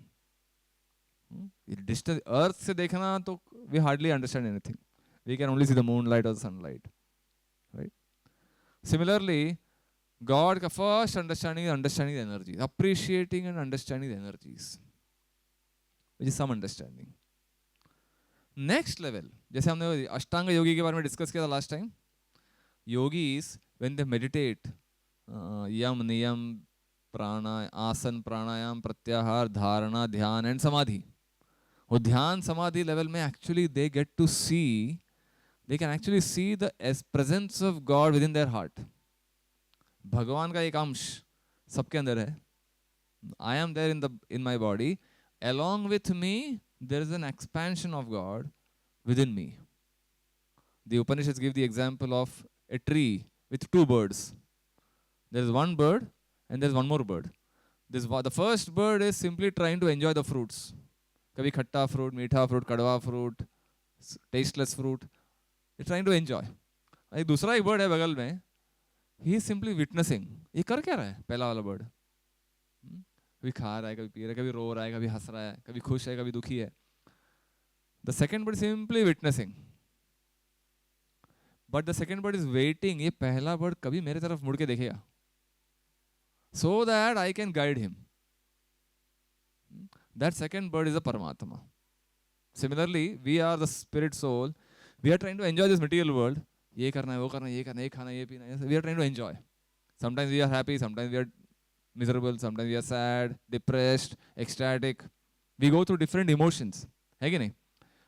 Distant Earth से देखना तो we hardly understand anything. We can only see the moonlight or the sunlight, right? Similarly, God का first understanding is understanding the energies, appreciating and understanding the energies, which is some understanding. Next level, जैसे हमने अष्टांग योगी के बारे में discuss किया था last time. Yogis, when they meditate, yam, niyam, prana, asan, pranayam, pratyahar, dharana, dhyan and samadhi. वो ध्यान समाधि लेवल में actually they get to see, they can actually see the presence of God within their heart. भगवान का एक अंश सबके अंदर है. I am there in my body. Along with me, there is an expansion of God within me. The Upanishads give the example of a tree with two birds. There is one bird and there is one more bird. The first bird is simply trying to enjoy the fruits. कभी खट्टा fruit, मीठा fruit, कड़वा fruit, tasteless fruit. It's trying to enjoy. एक दूसरा एक bird है बगल में. He is simply witnessing. ये कर क्या रहा है पहला वाला bird? कभी खा रहा है, कभी पी रहा है, कभी रो रहा है, कभी हंस रहा है, कभी खुश है, कभी दुखी है. The second bird is simply witnessing. But the second bird is waiting. ये पहला bird कभी मेरे तरफ मुड़ के देखेगा, so that I can guide him. That second bird is a Paramatma. Similarly, we are the spirit soul. We are trying to enjoy this material world. ये करना है, वो करना है, ये करना है, ये खाना है, ये पीना है. We are trying to enjoy. Sometimes we are happy, sometimes we are miserable, sometimes we are sad, depressed, ecstatic. We go through different emotions. है कि नहीं?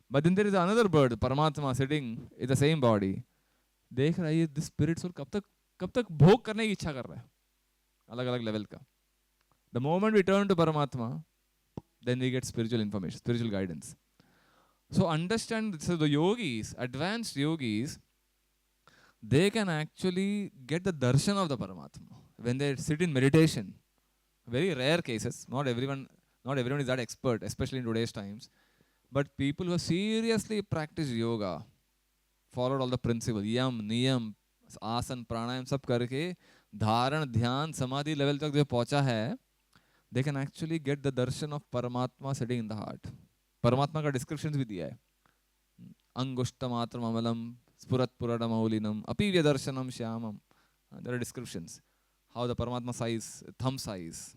But then there is another bird, Paramatma, sitting in the same body. देख रहा है ये this spirit soul कब तक भोग करने की इच्छा कर रहा है अलग अलग लेवल का. The moment we turn to Paramatma, then we get spiritual information, spiritual guidance. So understand, so the yogis, advanced yogis, they can actually get the darshan of the Paramatma when they sit in meditation. Very rare cases. Not everyone is that expert, especially in today's times. But people who have seriously practiced yoga, followed all the principles, yam, niyam, asan, pranayam, सब करके धारण, ध्यान, समाधि level तक जो पहुंचा है, they can actually get the darshan of Paramatma sitting in the heart. Paramatma का descriptions भी दिया है. Angushtamatram amalam, spurat puradam aulinam, apivya darshanam shyamam. There are descriptions. How the Paramatma size, thumb size,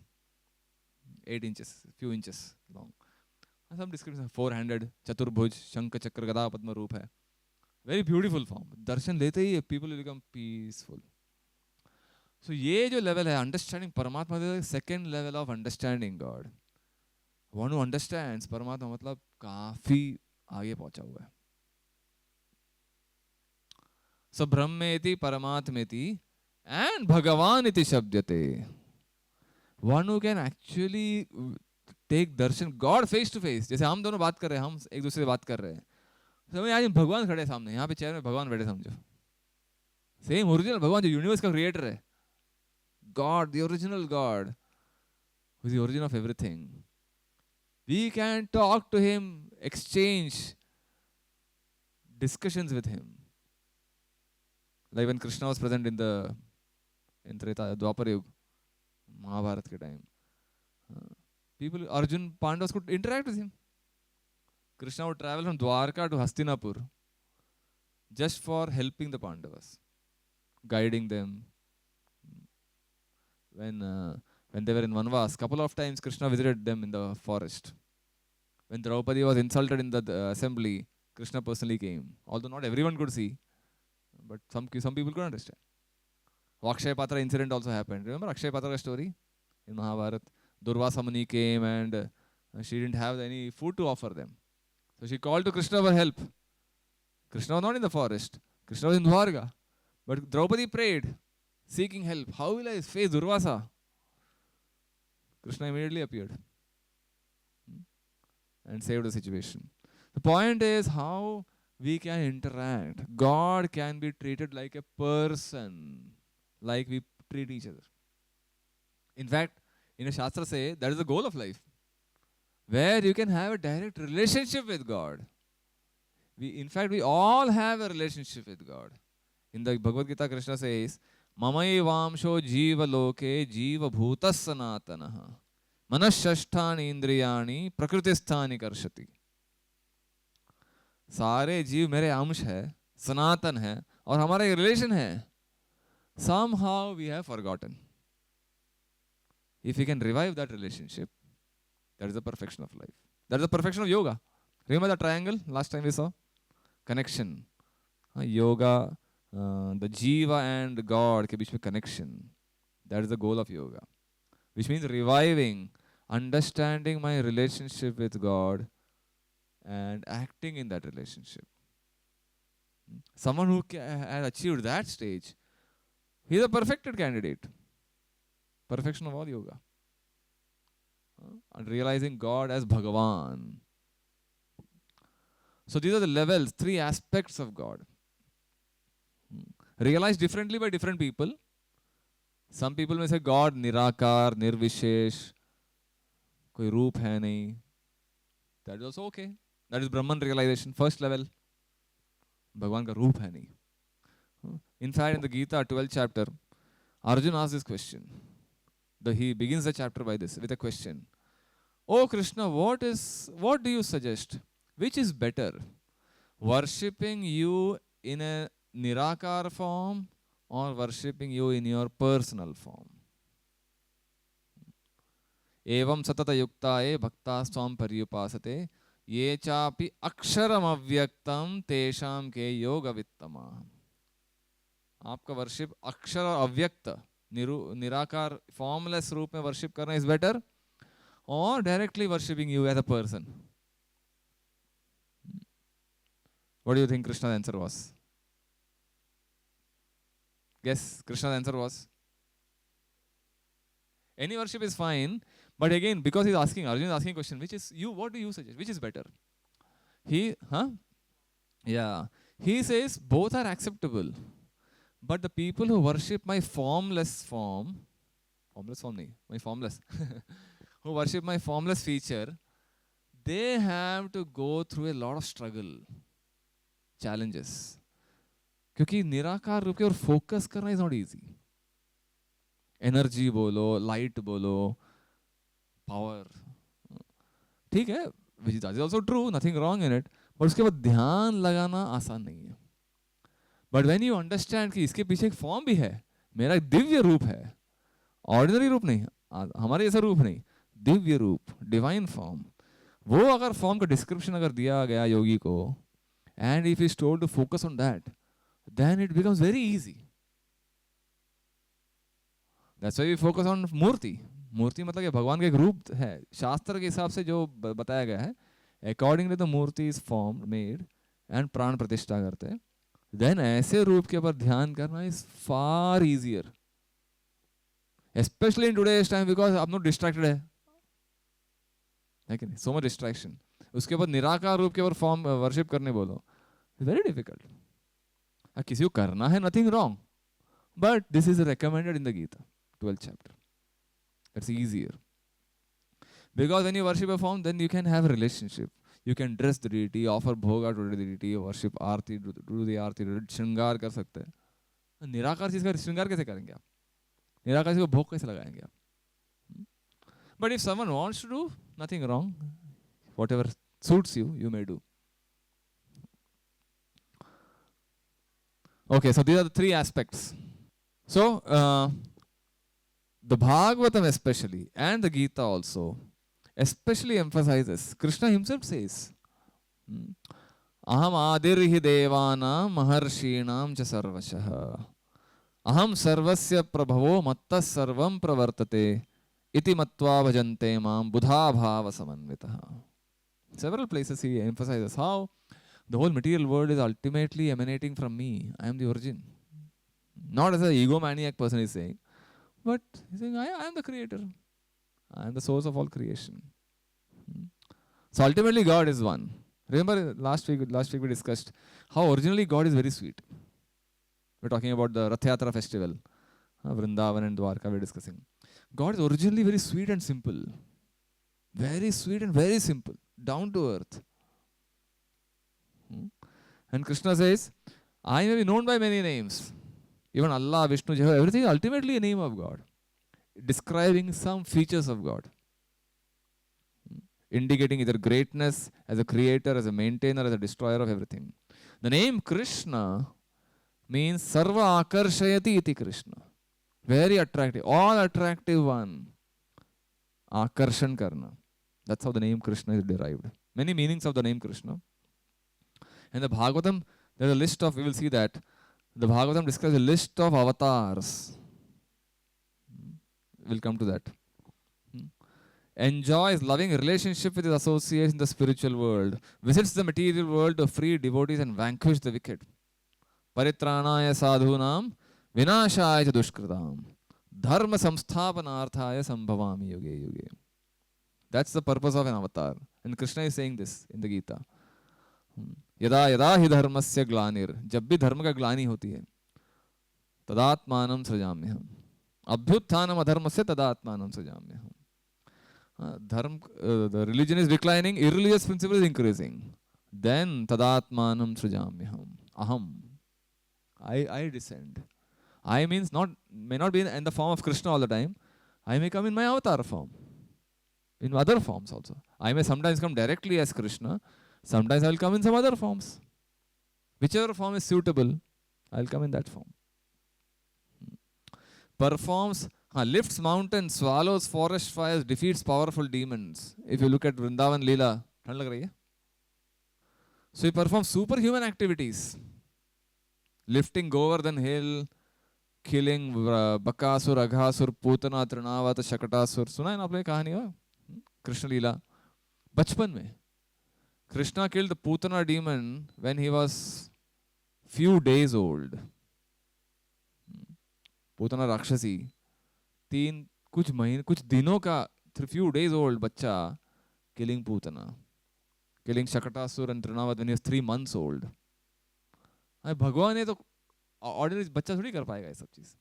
8 inches, few inches long. Some descriptions, 4-handed, chaturbhuj, shankha chakra gada padma roop hai. Very beautiful form. Darshan lete hi people will become peaceful. So ये जो level है, understanding Paramatma, is the second level of understanding God. One who understands Paramatma मतलब काफी आगे पहुंचा हुआ है. So Brahmeti Paramatmeti and Bhagavan iti shabdyate. One who can actually take darshan God face to face. जैसे हम दोनों बात कर रहे हैं, हम एक दूसरे से बात कर रहे हैं. समझ आज भगवान खड़े सामने, यहाँ पे चेयर में भगवान बैठे समझो. सेम ओरिजिनल भगवान जो यूनिवर्स का क्रिएटर है. God, the original God, who is the origin of everything. We can talk to him, exchange discussions with him. Like when Krishna was present in Treta, Dwapar Yuga, Mahabharata ke time. People, Arjun, Pandavas could interact with him. Krishna would travel from Dwarka to Hastinapur just for helping the Pandavas, guiding them. When they were in Vanvas, couple of times Krishna visited them in the forest. When Draupadi was insulted in the assembly, Krishna personally came. Although not everyone could see, but some people could understand. Akshay Patra incident also happened. Remember Akshay Patra's story in Mahabharata? Durvasa Muni came and she didn't have any food to offer them. So she called to Krishna for help. Krishna was not in the forest. Krishna was in Dwarka. But Draupadi prayed, seeking help. How will I face Durvasa? Krishna immediately appeared and saved the situation. The point is how we can interact. God can be treated like a person, like we treat each other. In fact, in a Shastra say that is the goal of life, where you can have a direct relationship with God. In fact, we all have a relationship with God. In the Bhagavad Gita, Krishna says, Mamai Vamsho Jiva Loke Jiva Bhutas Sanatanaha Manashashthani Indriyani Prakritisthani Karshati. सारे जीव मेरे अंश है, सनातन है, और हमारा एक relation है. Somehow we have forgotten. If we can revive that relationship, that is the perfection of life. That is the perfection of yoga. Remember the triangle last time we saw? Connection. Yoga, the jiva and God के बीच में connection. That is the goal of yoga. Which means reviving, understanding my relationship with God and acting in that relationship. Someone who has achieved that stage, he is a perfected candidate. Perfection of all yoga. And realizing God as Bhagavan. So these are the levels, 3 aspects of God. Realized differently by different people. Some people may say God Nirakar, Nirvishesh, koi roop hai nahi. That is also okay. That is Brahman realization, first level. Bhagwan ka roop hai nahi. In fact, in the Gita, 12th chapter, Arjuna asks this question. He begins the chapter by this, with a question. Oh Krishna, what do you suggest? Which is better? Worshipping you in a Nirakar form or worshipping you in your personal form? Evam satata yuktaye bhakta swam paryupasate ye chapi aksharam avyaktam tesham ke yoga vittama. आपका worship अक्षर और अव्यक्त निराकार formless रूप में worship करना is better और directly worshipping you as a person? What do you think Krishna's answer was? Guess Krishna's answer was? Any worship is fine, but again, because he's asking, Arjuna is asking a question, which is you, what do you suggest? Which is better? Yeah. He says both are acceptable. But the people who worship my formless form, who worship my formless feature, they have to go through a lot of struggle, challenges. क्योंकि निराकार रूप के और focus करना is not easy. Energy बोलो, light बोलो, power, ठीक है, which is also true, nothing wrong in it, but उसके बाद ध्यान लगाना आसान नहीं है. But when you understand कि इसके पीछे एक फॉर्म भी है, मेरा दिव्य रूप है, ऑर्डिनरी रूप नहीं, हमारे जैसा रूप नहीं, दिव्य रूप, डिवाइन फॉर्म, वो अगर फॉर्म का डिस्क्रिप्शन अगर दिया गया योगी को, and if he is told to focus on that, then it becomes very easy. That's why we focus on मूर्ति. मूर्ति मतलब ये भगवान का एक रूप है, शास्त्र के हिसाब से जो बताया गया है, accordingly the Murthy is formed, made, and प्राण प्रतिष्ठा करते हैं. Then ऐसे रूप के ऊपर ध्यान करना is far easier, especially in today's time, because आप लोग distracted है कि नहीं, so much distraction. उसके बाद निराकार रूप के ऊपर फॉर्म वर्शिप करने बोलो, it's very difficult. किसी को करना है, nothing wrong, but this is recommended in the Gita, 12th chapter. That's easier, because when you worship a form, then you can have a relationship. You can dress the deity, offer bhoga to the deity, worship Aarti, do the आरती, श्रृंगार कर सकते हैं. निराकार चीज का श्रृंगार कैसे करेंगे आप? निराकार चीज को भोग कैसे लगाएंगे आप? But if someone wants to do, nothing wrong. Whatever suits you, you may do. Okay, so these are the 3 aspects. So the Bhagavatam especially and the Gita also especially emphasizes, Krishna himself says, Aham adirhi devanam maharshinam cha sarvashah. Aham sarvasya prabhavo mattas sarvam pravartate iti matva bhajante mam buddha bhava samanvitaha. Several places he emphasizes how the whole material world is ultimately emanating from me. I am the origin. Not as an egomaniac person is saying, but he's saying, I am the creator. I am the source of all creation. So ultimately God is one. Remember last week we discussed how originally God is very sweet. We're talking about the Rath Yatra festival, Vrindavan and Dwarka we're discussing. God is originally very sweet and simple. Very sweet and very simple. Down to earth. Hmm. And Krishna says, I may be known by many names. Even Allah, Vishnu, Jehovah, everything is ultimately a name of God. Describing some features of God. Indicating either greatness as a creator, as a maintainer, as a destroyer of everything. The name Krishna means Sarva Akarshayati iti Krishna. Very attractive. All attractive one. Akarshan karna. That's how the name Krishna is derived. Many meanings of the name Krishna. And the Bhagavatam, there's a list of, we will see that. The Bhagavatam describes a list of avatars. We'll come to that. Enjoys loving relationship with his associates in the spiritual world. Visits the material world to free devotees and vanquish the wicked. Paritranaya sadhunam vinashaya dushkritam. Dharma samsthapanarthaya sambhavami yuge yuge. That's the purpose of an avatar. And Krishna is saying this in the Gita. यदा यदा हि धर्मस्य ग्लानिर, जब भी धर्म का ग्लानि होती है, तदात्मानं सृजाम्यहम्. अभ्युत्थानम अधर्मस्य तदात्मानं सृजाम्यहम्. The religion is declining, irreligious principle is increasing. Then tadatmanam srijamyaham. Aham. I descend. I means may not be in the form of Krishna all the time. I may come in my avatar form. In other forms also. I may sometimes come directly as Krishna. Sometimes I will come in some other forms. Whichever form is suitable, I will come in that form. Performs, lifts mountains, swallows forest fires, defeats powerful demons. If you look at Vrindavan Leela, ठंड लग रही है? So he performs superhuman activities. Lifting Govardhan Hill, killing Bakasur, Aghasur, Putana, Trinavat, Shakatasur. सुना है ना आपने कहानी हो? कृष्ण लीला. बचपन में Krishna killed the Putana demon when he was few days old. Putana Rakshasi. कुछ दिनों का few days old बच्चा killing Putana. Killing Shakatasur and Trinavat when he was 3 months old. भगवान ने तो ordinary बच्चा थोड़ी कर पाएगा ये सब चीज.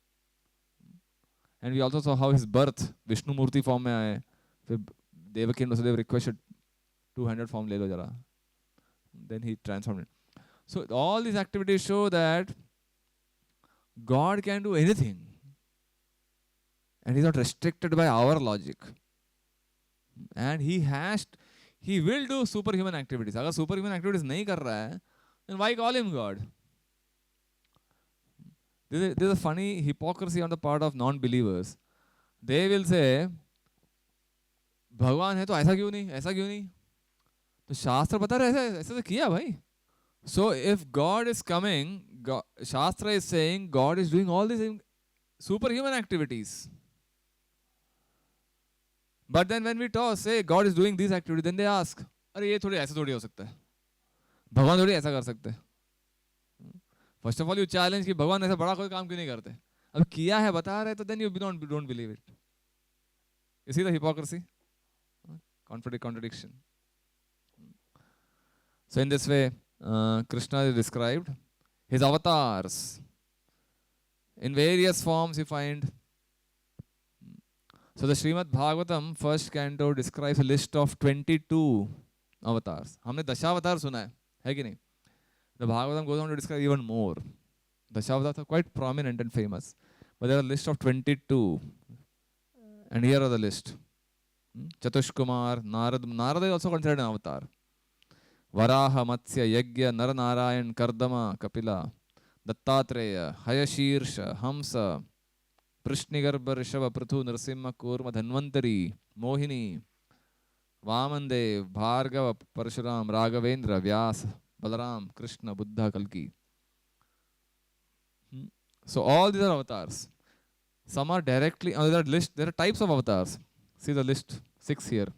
And we also saw how his birth Vishnu Murti form में आए. फिर Devaki and Vasudeva requested 200 form ले लो जरा. Then he transformed it. So all these activities show that God can do anything. And he's not restricted by our logic. And he will do superhuman activities. अगर superhuman activities नहीं कर रहा है, then why call him God? There's a funny hypocrisy on the part of non-believers. They will say, भगवान है तो ऐसा क्यों नहीं? तो शास्त्र बता रहे ऐसा तो किया भाई. So if God is coming, Shastra is saying God is doing all these superhuman activities. But then when we say God is doing these activities, then they ask, अरे ये थोड़ी ऐसा थोड़ी हो सकता है, भगवान थोड़ी ऐसा कर सकते हैं. First of all, you challenge कि भगवान ऐसा बड़ा कोई काम क्यों नहीं करते. अब किया है बता रहे तो then you don't believe it. You see the hypocrisy, contradiction. So in this way, Krishna is described. His avatars in various forms you find. So the Srimad Bhagavatam first canto describes a list of 22 avatars. हमने दशावतार सुना है कि नहीं? The Bhagavatam goes on to describe even more. Dashavatars are quite prominent and famous, but there are a list of 22, and here are the list. Chatushkumar, Narada is also considered an avatar. Varaha, Matsya, Yajna, Naranarayan, Kardama, Kapila, Dattatreya, Hayashirsha, Hamsa, Prishnigarba, Rishava, Prithu, Narasimha, Kurma, Dhanvantari, Mohini, Vamandev, Bhargava, Parshuram, Raghavendra, Vyasa, Balaram, Krishna, Buddha, Kalki. So all these are avatars. Some are directly on that list. There are types of avatars. See the list, 6 here.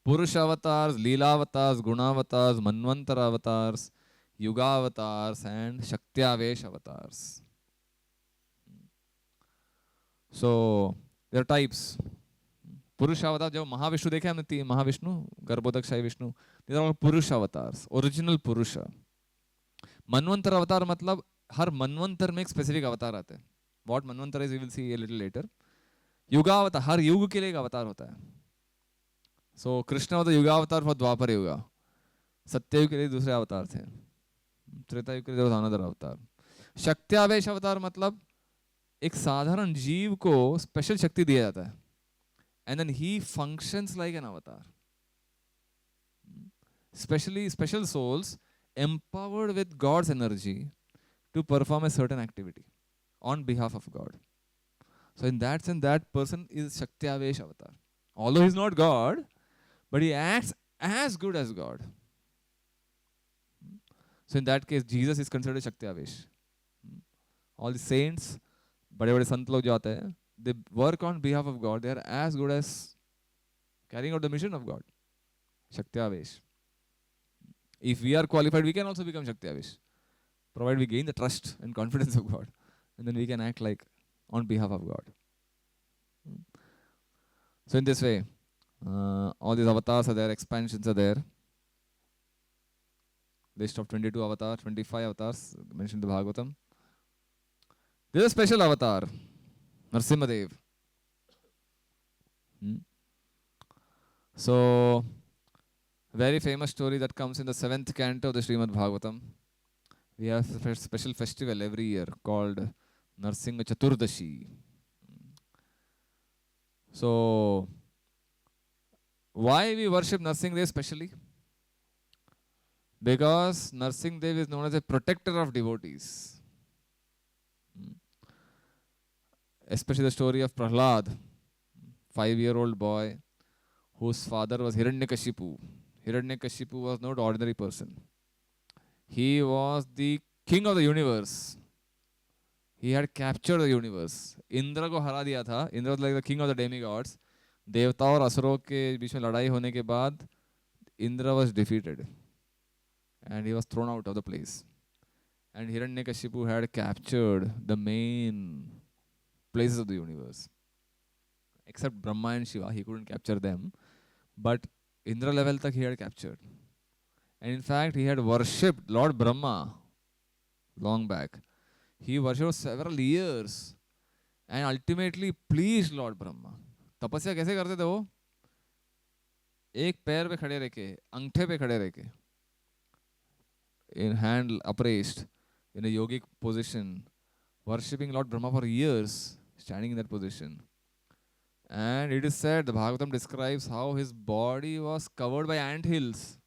Purusha avatars, Leela avatars, Guna avatars, Manvantara avatars, Yuga avatars, and Shaktyavesh avatars. So there are types. पुरुष अवतार, जब महाविष्णु देखे हमने, तीन महाविष्णु, गर्भोदक शाही Vishnu, these are all पुरुष avatars, original पुरुष. मनवंतर अवतार मतलब हर मनवंतर में एक स्पेसिफिक अवतार आता है. What Manvantara is we will see a little later. युगावतार, हर युग के लिए एक अवतार होता है. So Krishna was the yugavatar for Dwapar yuga. सत्ययुग के लिए दूसरे अवतार थे. त्रेता युग के लिए अनदर अवतार. शक्त्यावेश अवतार मतलब एक साधारण जीव को स्पेशल शक्ति दिया जाता है, and then he functions like an avatar. Specially special souls empowered with God's energy to perform a certain activity on behalf of God. So in that sense, that person is Shaktyavesh avatar. Although he's not God, but he acts as good as God. So in that case, Jesus is considered Shaktyavesh. All the saints, बड़े-बड़े संत लोग जो आते हैं, they work on behalf of God. They are as good as carrying out the mission of God. Shaktyavesh. If we are qualified, we can also become Shaktyavesh, provided we gain the trust and confidence of God, and then we can act like on behalf of God. So in this way, all these avatars are there, expansions are there. List of 22 avatars, 25 avatars mentioned in the Bhagavatam. There is a special avatar, Narsimhadev. So, very famous story that comes in the 7th canto of the Srimad Bhagavatam. We have a special festival every year called Narsingha Chaturdashi. So, why we worship Narsinghadev specially? Because Narsinghadev is known as a protector of devotees. Especially the story of Prahlad, 5-year-old boy whose father was Hiranyakashipu. Hiranyakashipu was not ordinary person. He was the king of the universe. He had captured the universe. Indra को हरा दिया था. Indra was like the king of the demigods. देवता और असुरों के बीच में लड़ाई होने के बाद Indra was defeated and he was thrown out of the place. And Hiranyakashipu had captured the main places of the universe. Except Brahma and Shiva, he couldn't capture them. But Indra level tak he had captured. And in fact, he had worshipped Lord Brahma long back. He worshipped several years and ultimately pleased Lord Brahma. तपस्या कैसे करते थे वो? एक पैर पे खड़े रह के, अंगठे पे खड़े रह के, in hand upraised, in a yogic position, worshipping Lord Brahma for years, standing in that position. And it is said, the Bhagavatam describes how his body was covered by ant hills.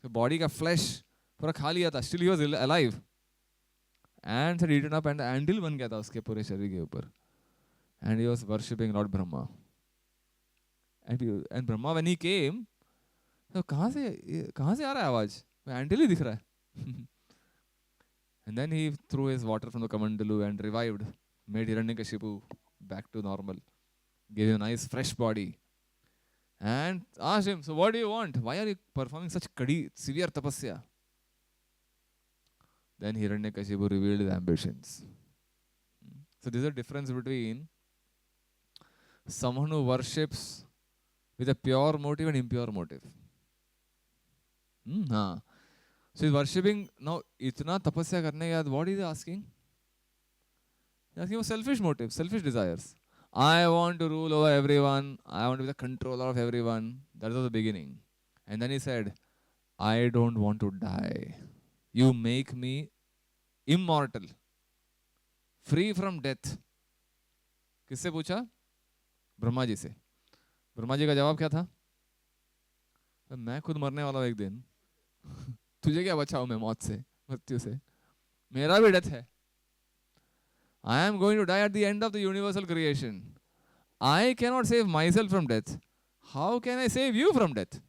The body का flesh पूरा खा लिया था, still he was alive. Ants had eaten up and the ant hill बन गया था उसके पूरे शरीर के ऊपर. And he was worshipping Lord Brahma. And Brahma when he came, तो कहाँ से आ रहा है आवाज? ant hill ही दिख रहा है. And then he threw his water from the Kamandalu and revived, made Hiranyakashipu back to normal, gave him a nice fresh body, and asked him, so what do you want? Why are you performing such severe tapasya? Then Hiranyakashipu revealed his ambitions. So there's a difference between someone who worships with a pure motive and impure motive. So he's worshipping now. Itna tapasya karne ke baad, what is he asking? He's asking for selfish motives, selfish desires. I want to rule over everyone. I want to be the controller of everyone. That was the beginning. And then he said, I don't want to die. You make me immortal, free from death. किससे पूछा? ब्रह्मा जी से. ब्रह्मा जी का जवाब क्या था? मैं खुद मरने वाला हूं एक दिन. तुझे क्या बचाऊं मैं मौत से, मृत्यु से? मेरा भी डेथ है. I am going to die at the end of the universal creation. I cannot save myself from death. How can I save you from death?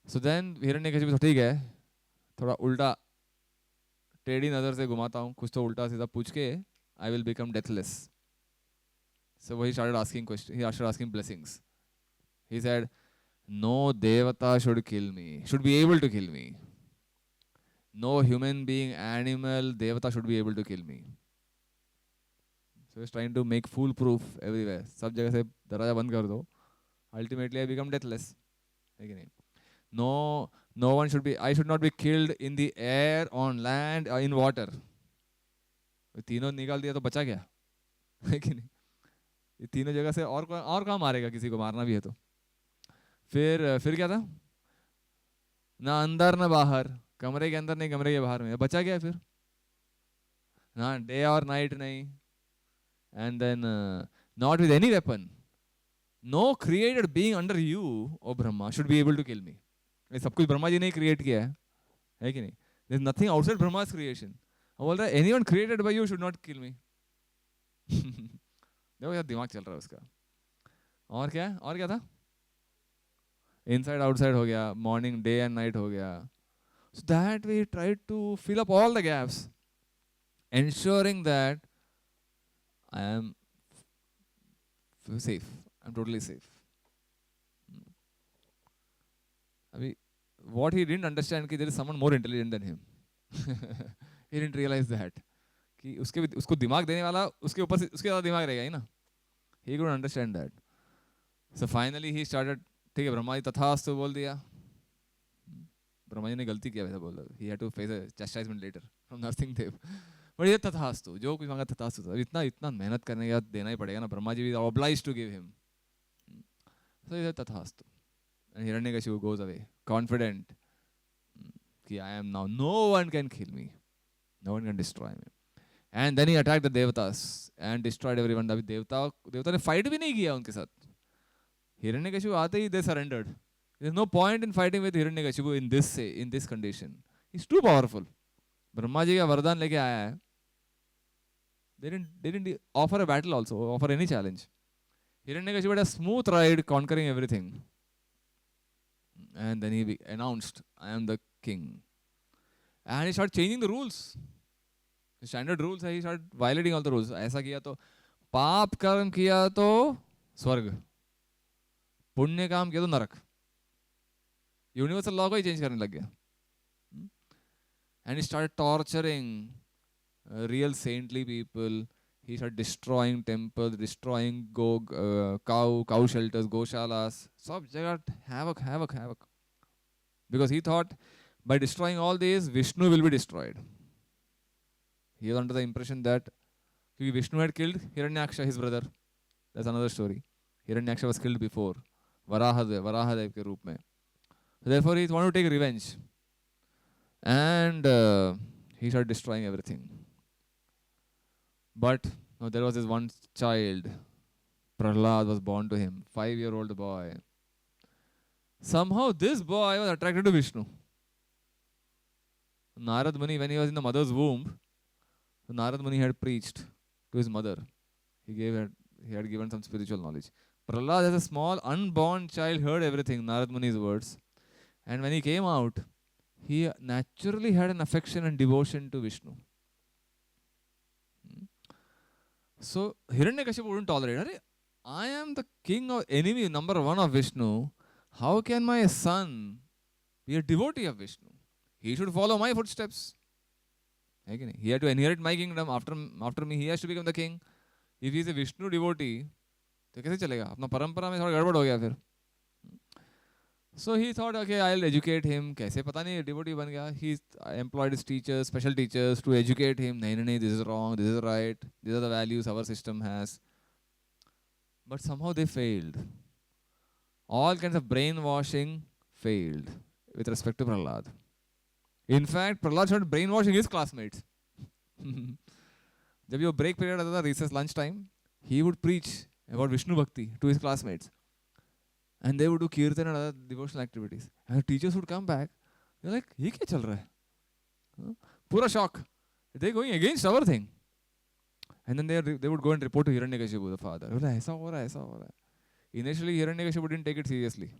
So then Hiranyakashipu ठीक है, थोड़ा उल्टा टेढ़ी नजर से घुमाता हूँ, कुछ तो उल्टा सीधा पूछ के I will become deathless. So he started asking questions. He started asking blessings. He said, no devata should kill me, should be able to kill me. No human being, animal, devata should be able to kill me. So he's trying to make foolproof everywhere. सब जगह से दरवाजा बंद कर दो. Ultimately, I become deathless. है कि नहीं? No, no one should be. I should not be killed in the air, on land, or in water. तीनों निकाल दिया तो बचा क्या? है कि नहीं? ये तीनों जगह से और कहाँ मारेगा, किसी को मारना भी है तो. फिर क्या था? ना अंदर ना बाहर, कमरे के अंदर नहीं कमरे के बाहर में, बचा क्या फिर? ना डे और नाइट नहीं. And then not with any weapon. No created being under you, O Brahma, should be able to kill me. ये सब कुछ ब्रह्मा जी ने क्रिएट किया है कि नहीं? There is nothing outside Brahma's creation. वो बोल रहा है anyone created by you should not kill me. देखो यार दिमाग चल रहा है उसका. और क्या था? Inside outside हो गया, morning day and night हो गया. So that we tried to fill up all the gaps, ensuring that I am safe. I'm totally safe. What he didn't understand कि there is someone more intelligent than him. He didn't realize that कि उसको दिमाग देने वाला उसके ऊपर से उसके ज़्यादा दिमाग रहेगा ही ना. He couldn't understand that. So finally he started. ठीक है, ब्रह्मा जी तथास्तु बोल दिया. ब्रह्मा जी ने गलती किया वैसा बोल रहा. He had to face a chastisement later from Narsimhadev. But ये तथास्तु, जो कुछ मांगा तथास्तु था. इतना मेहनत करने के बाद देना ही पड़ेगा ना. Brahma ji are obliged to give him. So he said तथास्तु. And Hiranyakashipu goes away, confident कि I am now, no one can kill me, no one can destroy me. And then he attacked the devatas and destroyed everyone. अभी देवता ने fight भी नहीं किया उनके साथ. हिरण्यकशिपु आते ही they surrendered. There is no point in fighting with Hiranyakashipu in this condition. He's too powerful. Brahma ji का वरदान लेके आया है. They didn't offer a battle also, offer any challenge. Hiranyakashipu had a smooth ride conquering everything. And then he announced, I am the king. And he started changing the rules. The standard rules, he started violating all the rules. ऐसा किया तो पाप कर्म किया तो स्वर्ग, पुण्य काम किया तो नरक. यूनिवर्सल लॉ को ही चेंज करने लग गया. And he started torturing real saintly people. He started destroying temples, destroying cow shelters, goshalas. सब जगह havoc. Because he thought by destroying all these, Vishnu will be destroyed. He was under the impression that Vishnu had killed Hiranyaksha, his brother. That's another story. Hiranyaksha was killed before, Varahadev ke roop mein. So therefore he wanted to take revenge. And he started destroying everything. But now there was this one child, Prahlad was born to him, 5-year-old boy. Somehow this boy was attracted to Vishnu. Narad Muni, when he was in the mother's womb, Narad Muni had preached to his mother. He had given some spiritual knowledge. Prahlad, as a small unborn child, heard everything, Narad Muni's words. And when he came out, he naturally had an affection and devotion to Vishnu. So Hiranyakashipu wouldn't tolerate it. I am the king of enemy number 1 of Vishnu. How can my son be a devotee of Vishnu? He should follow my footsteps. He had to inherit my kingdom. After me, he has to become the king. If he is a Vishnu devotee, तो कैसे चलेगा? अपना परंपरा में थोड़ा गड़बड़ हो गया फिर. So he thought, okay, I'll educate him. कैसे पता नहीं devotee बन गया. He employed his teachers, special teachers, to educate him. नहीं, this is wrong, this is right. These are the values our system has. But somehow they failed. All kinds of brainwashing failed with respect to Prahlad. In fact, Prahlad started brainwashing his classmates. जब ये break period आता था, recess lunch time, he would preach about Vishnu Bhakti to his classmates. And they would do kirtan and other devotional activities. And the teachers would come back. They're like, ये क्या चल रहा है? Pura shock. They're going against our thing. And then they would go and report to Hiranyakashipu, the father. ऐसा हो रहा है. Initially, Hiranyakashipu didn't take it seriously.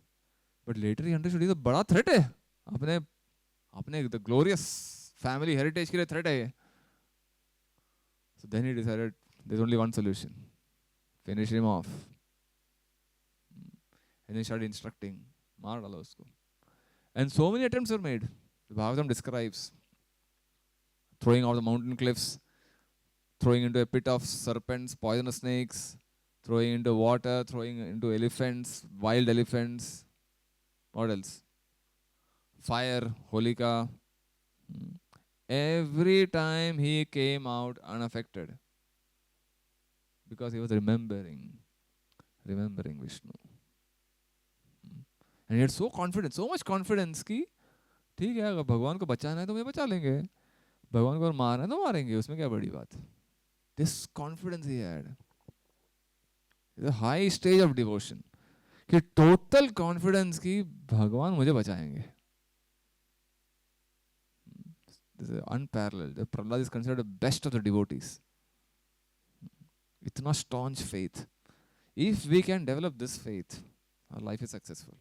But later he understood it's a बड़ा threat है. अपने the glorious family heritage के लिए threat है. So then he decided there's only one solution. Finish him off. And he started instructing. मार डालो उसको. And so many attempts were made. The Bhagavatam describes throwing out the mountain cliffs, throwing into a pit of serpents, poisonous snakes, throwing into water, throwing into elephants, wild elephants. What else? Fire, Holika. Hmm. Every time he came out unaffected because he was remembering Vishnu. And he had so confidence, so much confidence कि ठीक है अगर भगवान को बचाना है तो मुझे बचा लेंगे, भगवान को अगर मारना है तो मारेंगे, उसमें क्या बड़ी बात. This confidence he had. The high stage of devotion. कि total confidence कि भगवान मुझे बचाएंगे. This is unparalleled. Prahlad is considered the best of the devotees. Itna staunch faith. If we can develop this faith, our life is successful.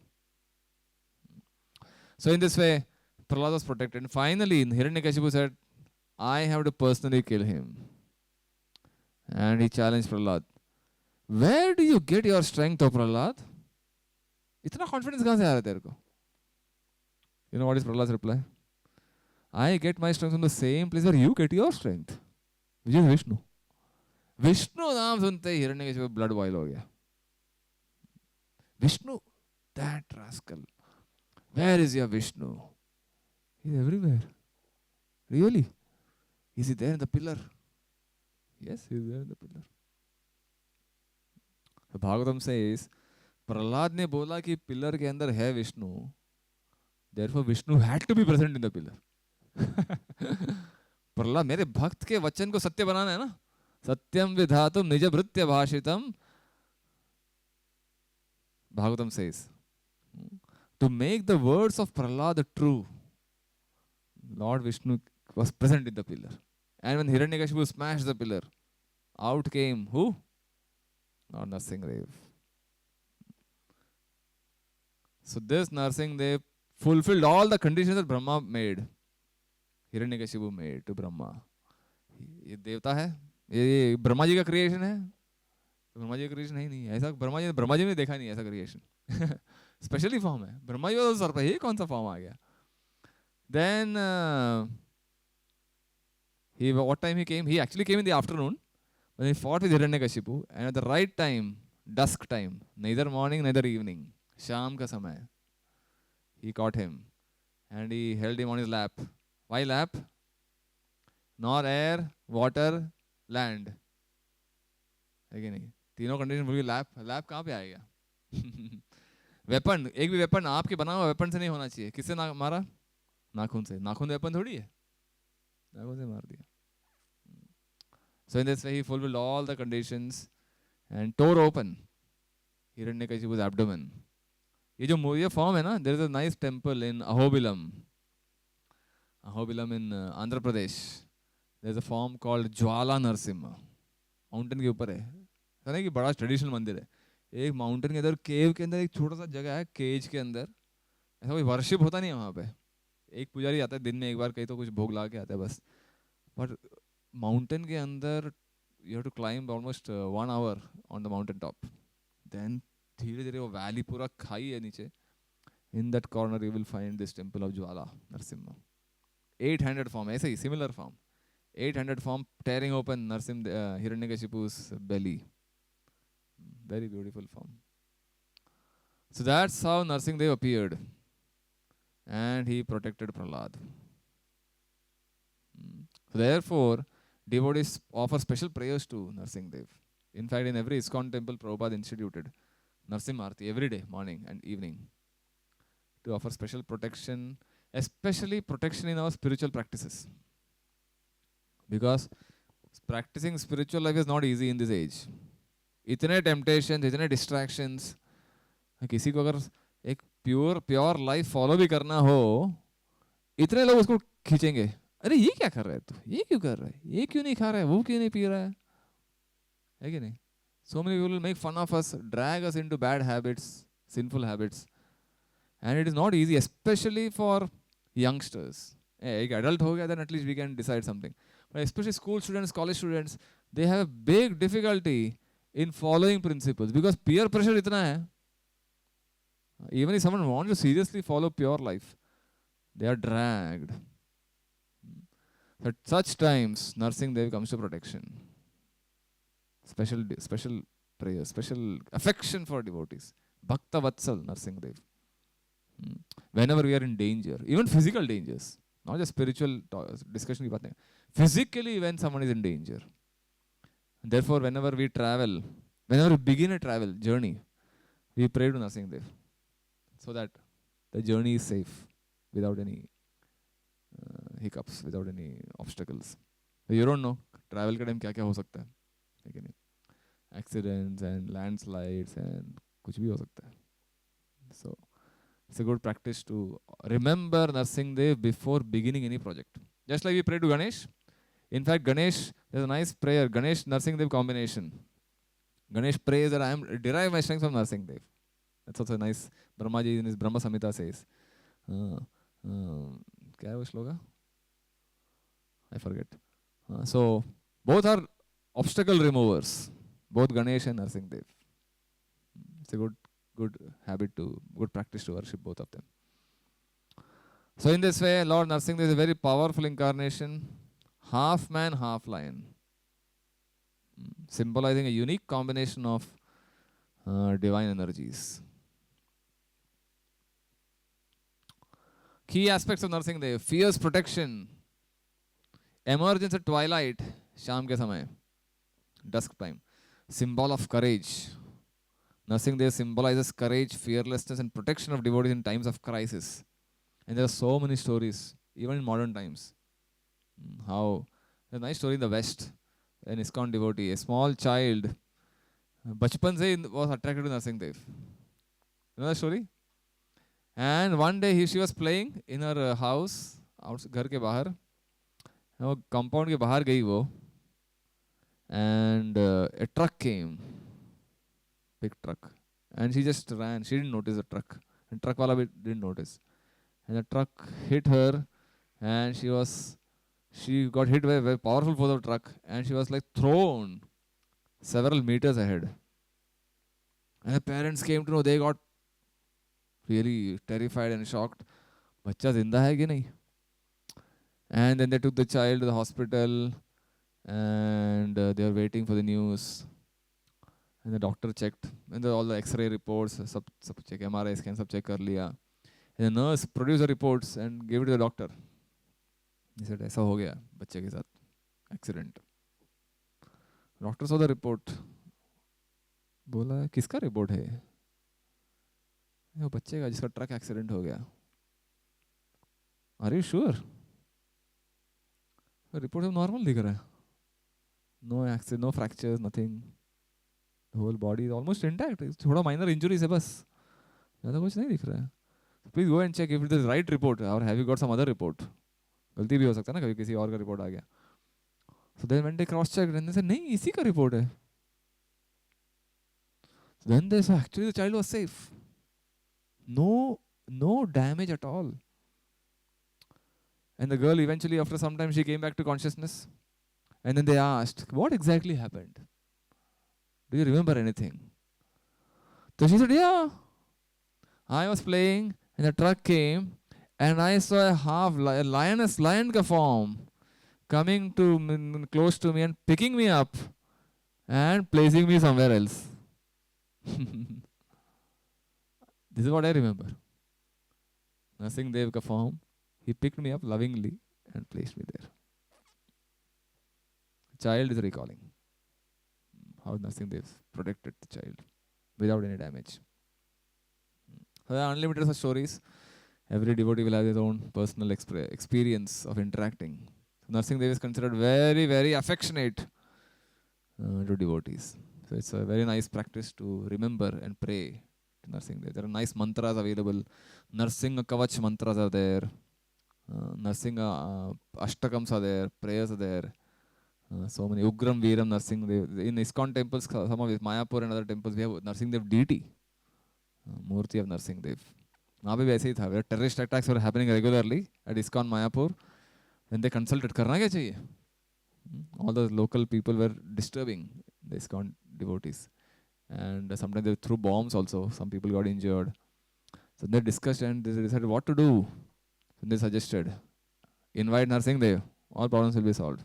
So in this way, Prahlad was protected. And finally, Hiranyakashipu said, I have to personally kill him. And he challenged Prahlad. Where do you get your strength, O Prahlad? Itna confidence kahan se aa raha hai tere ko? You know what is Prahlad's reply? I get my strength from the same place where you get your strength, which is Vishnu. Vishnu नाम सुनते ही Hiranyakashipu blood boil हो गया. Vishnu, that rascal. Where is your Vishnu? He's everywhere. Really? Is he there in the pillar? Yes, he is there in the pillar. So Bhagavatam says, Prahlad ने बोला कि pillar के अंदर है Vishnu. Therefore Vishnu had to be present in the pillar. Prahlad मेरे भक्त के वचन को सत्य बनाना है ना. सत्यम विधातुम निज भृत्य भाषितम. Bhagavatam says, to make the words of Prahlad true, Lord Vishnu was present in the pillar. And when Hiranyakashipu smashed the pillar, out came who? Lord Narsingadev. So this Narsingadev fulfilled all the conditions that Brahma made. Hiranyakashipu made to Brahma. ये देवता है, ये ब्रह्मा जी का creation है. ब्रह्मा जी का creation नहीं है ऐसा. ब्रह्मा जी ने देखा नहीं ऐसा क्रिएशन. स्पेशली फॉर्म है. ब्रह्मा जी वाज सरप्राइज, ये कौन सा फॉर्म आ गया. Then what time he came? He actually came in the afternoon when he fought with Hiranyakashipu, and at the right time, dusk time, neither morning neither evening, शाम का समय, he caught him and he held him on his lap. Why lap? Nor air, water, land. है कि नहीं? तीनों condition बोलिए. Lap कहाँ पे आएगा? वेपन, एक भी वेपन आपके बना हुआ वेपन से नहीं होना चाहिए. किससे मारा? नाखून से. नाखून वेपन थोड़ी है. नाखून से मार दिया. So in this way he fulfilled all the conditions and tore open Hiranyakashipu's abdomen. ये जो ये फॉर्म है ना, there is a nice temple in Ahobilam in Andhra Pradesh. There is a form called Jwala Narsimha. Mountain के ऊपर है. है कि बड़ा ट्रेडिशनल मंदिर है. एक माउंटेन के अंदर, केव के अंदर एक छोटा सा जगह है, केज के अंदर. ऐसा कोई वर्शिप होता नहीं है वहाँ पे. एक पुजारी आता है दिन में एक बार, कहीं तो कुछ भोग ला के आता है बस. बट माउंटेन के अंदर you have to climb almost 1 hour on the mountain top. Then धीरे धीरे वो वैली पूरा खाई है नीचे. In that corner you will find this temple of Jwala Narsimha. 800 form, ऐसे ही similar form. 800 form tearing open Hiranyakashipu's belly. Very beautiful form. So that's how Narsingadev appeared. And he protected Prahlad. So therefore, devotees offer special prayers to Narsingadev. In fact, in every ISKCON temple, Prabhupada instituted Narsimha Arati every day, morning and evening, to offer special protection, especially protection in our spiritual practices. Because practicing spiritual life is not easy in this age. इतने temptations, इतने distractions. किसी को अगर एक pure life follow भी करना हो, इतने लोग उसको खींचेंगे. अरे ये क्या कर रहा है तू, ये क्यों कर रहा है, ये क्यों नहीं खा रहा है, वो क्यों नहीं पी रहा है कि नहीं. So many people will make fun of us, drag us into bad habits, sinful habits, and it is not easy, especially for youngsters. एक adult हो गया, then at least we can decide something. But especially school students, college students, they have a big difficulty in following principles because peer pressure इतना है. Even if someone wants to seriously follow pure life, they are dragged. At such times, Narsingadev comes to protection. Special prayer, special affection for devotees. Bhakta Vatsal Narsingadev. Whenever we are in danger, even physical dangers, not just spiritual discussion की बात नहीं, physically when someone is in danger. Therefore, whenever we travel, whenever we begin a travel journey, we pray to Narsingadev so that the journey is safe without any hiccups, without any obstacles. So you don't know travel के time क्या क्या हो सकता है नहीं? Accidents and landslides and कुछ भी हो सकता है. So it's a good practice to remember Narsingadev before beginning any project. Just like we pray to Ganesh. In fact, Ganesh, there's a nice prayer, Ganesh Narsingadev combination. Ganesh prays that I am derive my strength from Narsingadev. That's also nice. Brahmaji in his Brahma Samhita says. क्या है वो shloka? I forget. So both are obstacle removers. Both Ganesh and Narsingadev. It's a good habit good practice to worship both of them. So in this way, Lord Narsingadev is a very powerful incarnation, half man, half lion, symbolizing a unique combination of divine energies. Key aspects of Narsingadev: fierce protection, emergence at twilight, शाम के समय, dusk time, symbol of courage. Narsingadev symbolizes courage, fearlessness, and protection of devotees in times of crisis. And there are so many stories, even in modern times. How there's a nice story in the West, an ISKCON devotee, a small child, bachpan se was attracted to Narsingadev. You know that story? And one day she was playing in her house, घर के बाहर, वो compound के बाहर गई वो, and a truck came, big truck, and she just ran. She didn't notice the truck, and truck wala didn't notice, and the truck hit her, and she got hit by a very powerful force of truck, and she was like thrown several meters ahead. And the parents came to know. They got really terrified and shocked. बच्चा जिंदा है कि नहीं? And then they took the child to the hospital, and they were waiting for the news. And the doctor checked, and all the X-ray reports, सब check, MRI scan सब check कर लिया. And the nurse produced the reports and gave it to the doctor. He said, ऐसा हो गया बच्चे के साथ, accident. Doctor saw the report. बोला किसका रिपोर्ट है? वो बच्चे का जिसका ट्रक एक्सीडेंट हो गया. Are you sure? रिपोर्ट सब नॉर्मल दिख रहा है. No accident, no fractures, nothing. The whole body is almost intact. थोड़ा minor injuries है बस. ज़्यादा कुछ नहीं दिख रहा है. Please go and check if it is the right report, or have you got some other report? गलती भी हो सकता है ना, कभी किसी और का रिपोर्ट आ गया. So then when they cross checked, and they said नहीं इसी का रिपोर्ट है. So then they saw actually the child was safe. No damage at all. And the girl eventually, after some time, she came back to consciousness. And then they asked, what exactly happened? Do you remember anything? So she said, yeah. I was playing and the truck came and I saw a lioness, lion ka form coming to close to me and picking me up and placing me somewhere else. This is what I remember. Narsingadev ka form. He picked me up lovingly and placed me there. Child is recalling how Narsingadev protected the child without any damage. So there are unlimited such stories. Every devotee will have his own personal experience of interacting. So Narsingadev is considered very, very affectionate to devotees. So it's a very nice practice to remember and pray to Narsingadev. There are nice mantras available. Narsinga Kavach mantras are there. Narsinga Ashtakams are there. Prayers are there. So many Ugram Veeram Narsingadev. In ISKCON temples, some of Mayapur and other temples, we have Narsingadev deity. Murti of Narsingadev. वहाँ पे भी ऐसे ही था. Terrorist attacks were happening regularly at ISKCON Mayapur. Then they consulted, करना क्या चाहिए? All the local people were disturbing the ISKCON devotees. And sometimes they threw bombs also. Some people got injured. So they discussed and they decided what to do. So they suggested, invite Narsingadev. All problems will be solved.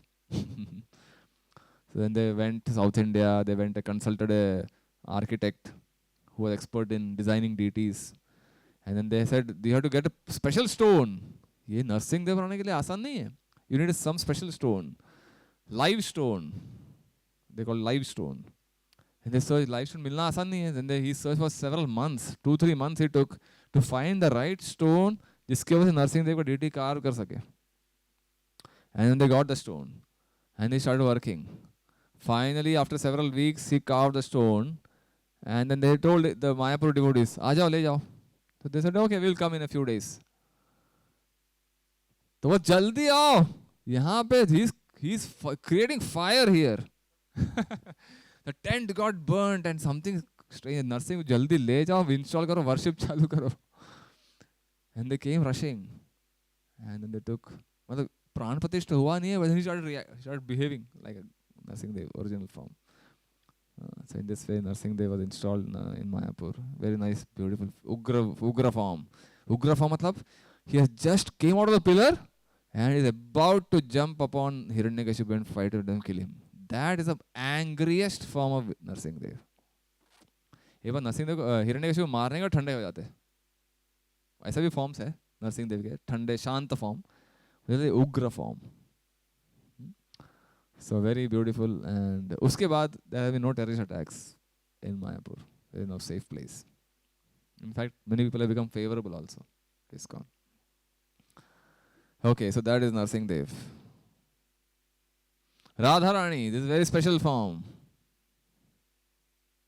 So then they went to South India, they went and consulted a architect who was expert in designing deities. And then they said, you have to get a special stone. ये नरसिंह देव बनाने के लिए आसान नहीं है. You need some special stone. Live stone. They call live stone. And they searched live stone मिलना आसान नहीं है. Then he searched for several months. 2-3 months he took to find the right stone जिसके वजह से नरसिंह देव को deity carve कर सके. And then they got the stone. And they started working. Finally, after several weeks, he carved the stone. And then they told the Mayapur devotees, आ जाओ ले जाओ. So they said, okay, we'll come in a few days. तो वो जल्दी आओ यहाँ पे he's creating fire here. The tent got burnt and something strange. Nursing जल्दी ले जाओ, install करो, worship चालू करो. And they came rushing. And then they took, मतलब प्राण प्रतिष्ठा हुआ नहीं है, but then he started behaving like a Nursing Dev, original form. So in this way, Nursing Dev was installed in Mayapur. Very nice, beautiful, Ugra form. Ugra form matlab, he has just came out of the pillar and is about to jump upon Hiranyakashipu and fight with him and kill him. That is the angriest form of Nursing Dev. एक बार नरसिंह देव हिरण्यकशिपु मारने का ठंडे हो जाते हैं. ऐसा भी forms है नरसिंह देव के, ठंडे शांत फॉर्म, उग्र form. So very beautiful. And उसके बाद there have been no terrorist attacks in Mayapur. There is no safe place. In fact, many people have become favorable also. It's gone. Okay, so that is Nursing Dev. Radharani, this is very special form.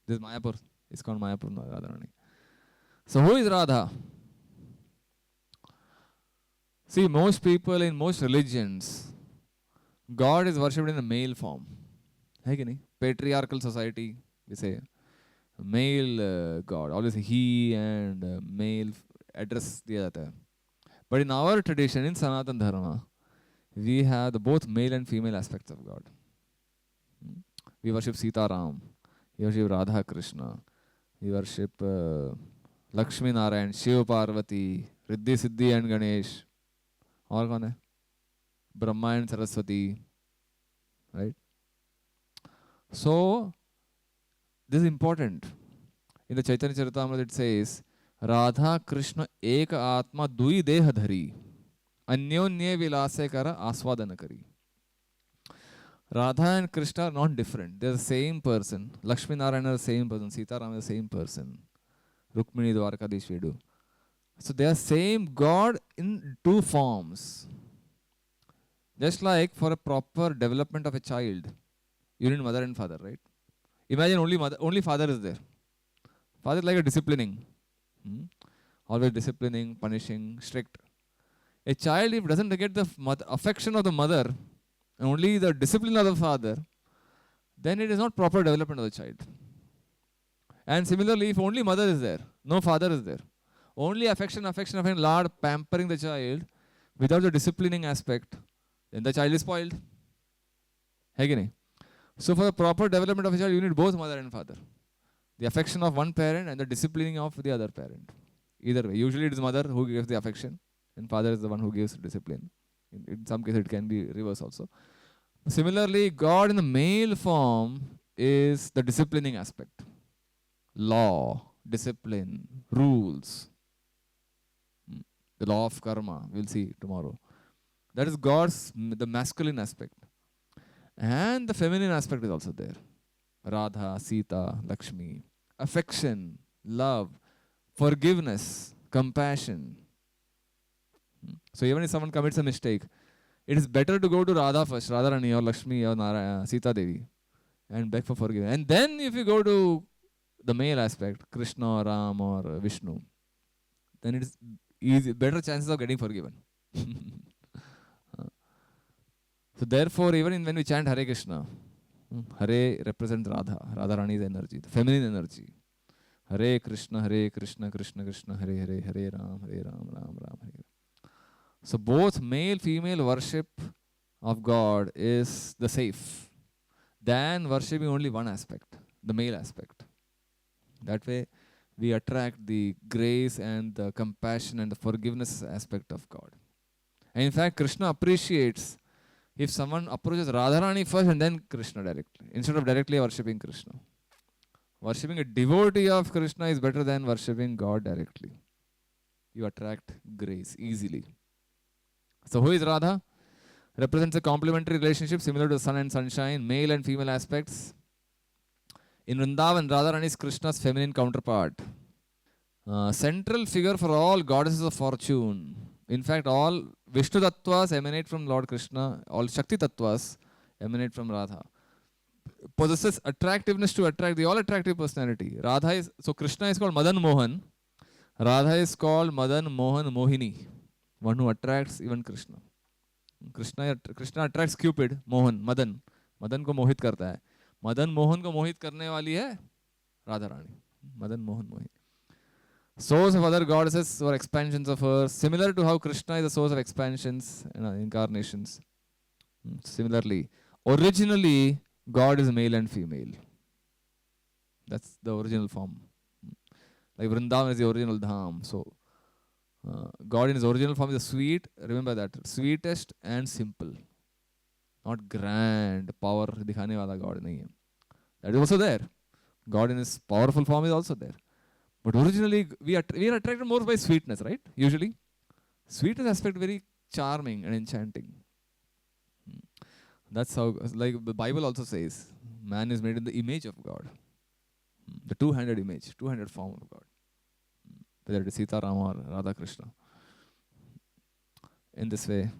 This is Mayapur. It's called Mayapur Radharani. So who is Radha? See, most people in most religions, God is worshipped in a male form. है कि नहीं? Patriarchal society, we say. Male God. Always he and male address दिया जाता है. But in our tradition, in Sanatan Dharma, we have the both male and female aspects of God. We worship Sita Ram. We worship Radha Krishna. We worship Lakshmi Narayan, Shiva Parvati, Riddhi Siddhi and Ganesh. और कौन है? Brahma and Saraswati. Right? So, this is important. In the Chaitanya Charitamrita it says, Radha Krishna Eka Atma Dui Deha Dhari Anyonye Vilase Kara Aswadana Kari. Radha and Krishna are not different. They are the same person. Lakshmi Narayana is the same person. Sita Ram is the same person. Rukmini Dwarkadish Vedu. So they are same God in two forms. Just like for a proper development of a child, you need mother and father, right? Imagine only father is there. Father is like a disciplining. Always disciplining, punishing, strict. A child, if doesn't get the affection of the mother and only the discipline of the father, then it is not proper development of the child. And similarly, if only mother is there, no father is there, only affection, Lord pampering the child without the disciplining aspect, then the child is spoiled. है कि नहीं? So for the proper development of a child, you need both mother and father. The affection of one parent and the disciplining of the other parent. Either way. Usually it is mother who gives the affection and father is the one who gives discipline. In some cases it can be reverse also. Similarly, God in the male form is the disciplining aspect. Law, discipline, rules. The law of karma, we'll see tomorrow. That is God's, the masculine aspect. And the feminine aspect is also there. Radha, Sita, Lakshmi. Affection, love, forgiveness, compassion. So even if someone commits a mistake, it is better to go to Radha first, Radharani or Lakshmi or Narayana, Sita Devi, and beg for forgiveness. And then if you go to the male aspect, Krishna or Ram or Vishnu, then it is easy, better chances of getting forgiven. So therefore, even when we chant Hare Krishna, Hare represents Radha, Radharani's energy, the feminine energy. Hare Krishna, Krishna Krishna, Hare Hare, Hare Ram, Ram Ram, Hare. So both male, female worship of God is the safe than worshipping only one aspect, the male aspect. That way, we attract the grace and the compassion and the forgiveness aspect of God. And in fact, Krishna appreciates If someone approaches Radharani first and then Krishna directly, instead of directly worshipping Krishna. Worshipping a devotee of Krishna is better than worshipping God directly. You attract grace easily. So who is Radha? Represents a complementary relationship similar to the sun and sunshine, male and female aspects. In Vrindavan, Radharani is Krishna's feminine counterpart. Central figure for all goddesses of fortune. In fact, all Vishnu Tattvas emanate from Lord Krishna, all Shakti Tattvas emanate from Radha. Possesses attractiveness to attract the all attractive personality. Radha is, so Krishna is called Madan Mohan. Radha is called Madan Mohan Mohini, one who attracts even Krishna. Krishna attracts Cupid, Mohan, Madan. Madan को मोहित करता है. मदन मोहन को मोहित करने वाली है राधा रानी. मदन मोहन मोहित. Source of other goddesses or expansions of her, similar to how Krishna is the source of expansions and incarnations. Similarly, originally God is male and female. That's the original form. Like Vrindavan is the original dham. So God in his original form is the sweet. Remember that, sweetest and simple, not grand power दिखाने वाला God नहीं है. That is also there. God in his powerful form is also there. But originally, we are attracted more by sweetness, right? Usually, sweetness aspect very charming and enchanting. That's how, like the Bible also says, man is made in the image of God. The two-handed image, two-handed form of God. Whether it is Sita Rama or Radha Krishna. In this way,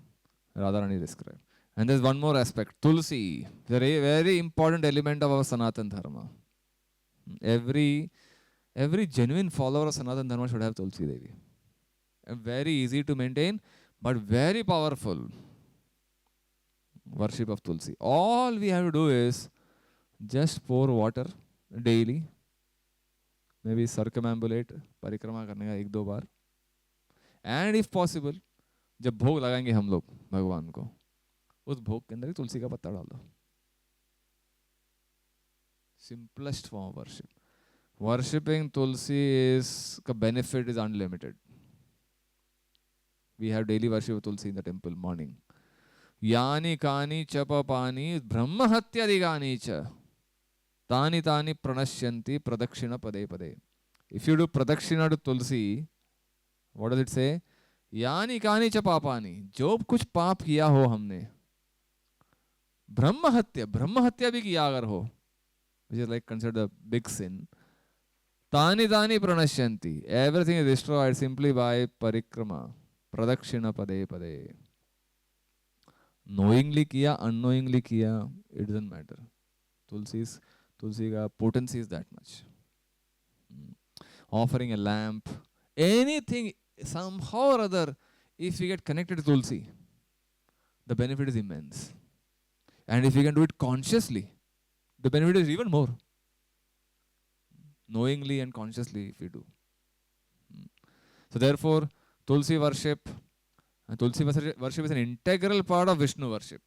Radharani described. And there's one more aspect, Tulsi, very, very important element of our Sanatan Dharma. Every genuine follower of Sanatan Dharma should have Tulsi Devi. Very easy to maintain, but very powerful worship of Tulsi. All we have to do is just pour water daily, maybe circumambulate, परिक्रमा करने का 1-2 बार. And if possible, जब भोग लगाएंगे हम लोग भगवान को, उस भोग के अंदर ही तुलसी का पत्ता डाल दो. Simplest form of worship. Worshipping Tulsi is, the benefit is unlimited. We have daily worship of Tulsi in the temple morning. Yani kani chapapani brahmahatyadikani cha tani tani pranashyanti pradakshina pade pade. If you do pradakshina to Tulsi, what does it say? Yani kani chapapani, जो कुछ पाप किया हो हमने, ब्रह्महत्या भी किया अगर हो, which is like considered a big sin, Tani tani pranashyanti. Everything is destroyed simply by parikrama. Pradakshina pade pade. Knowingly kiya, unknowingly kiya, it doesn't matter. Tulsi ka potency is that much. Offering a lamp, anything, somehow or other, if we get connected to Tulsi, the benefit is immense. And if we can do it consciously, the benefit is even more. Knowingly and consciously if we do. So therefore, Tulsi worship is an integral part of Vishnu worship.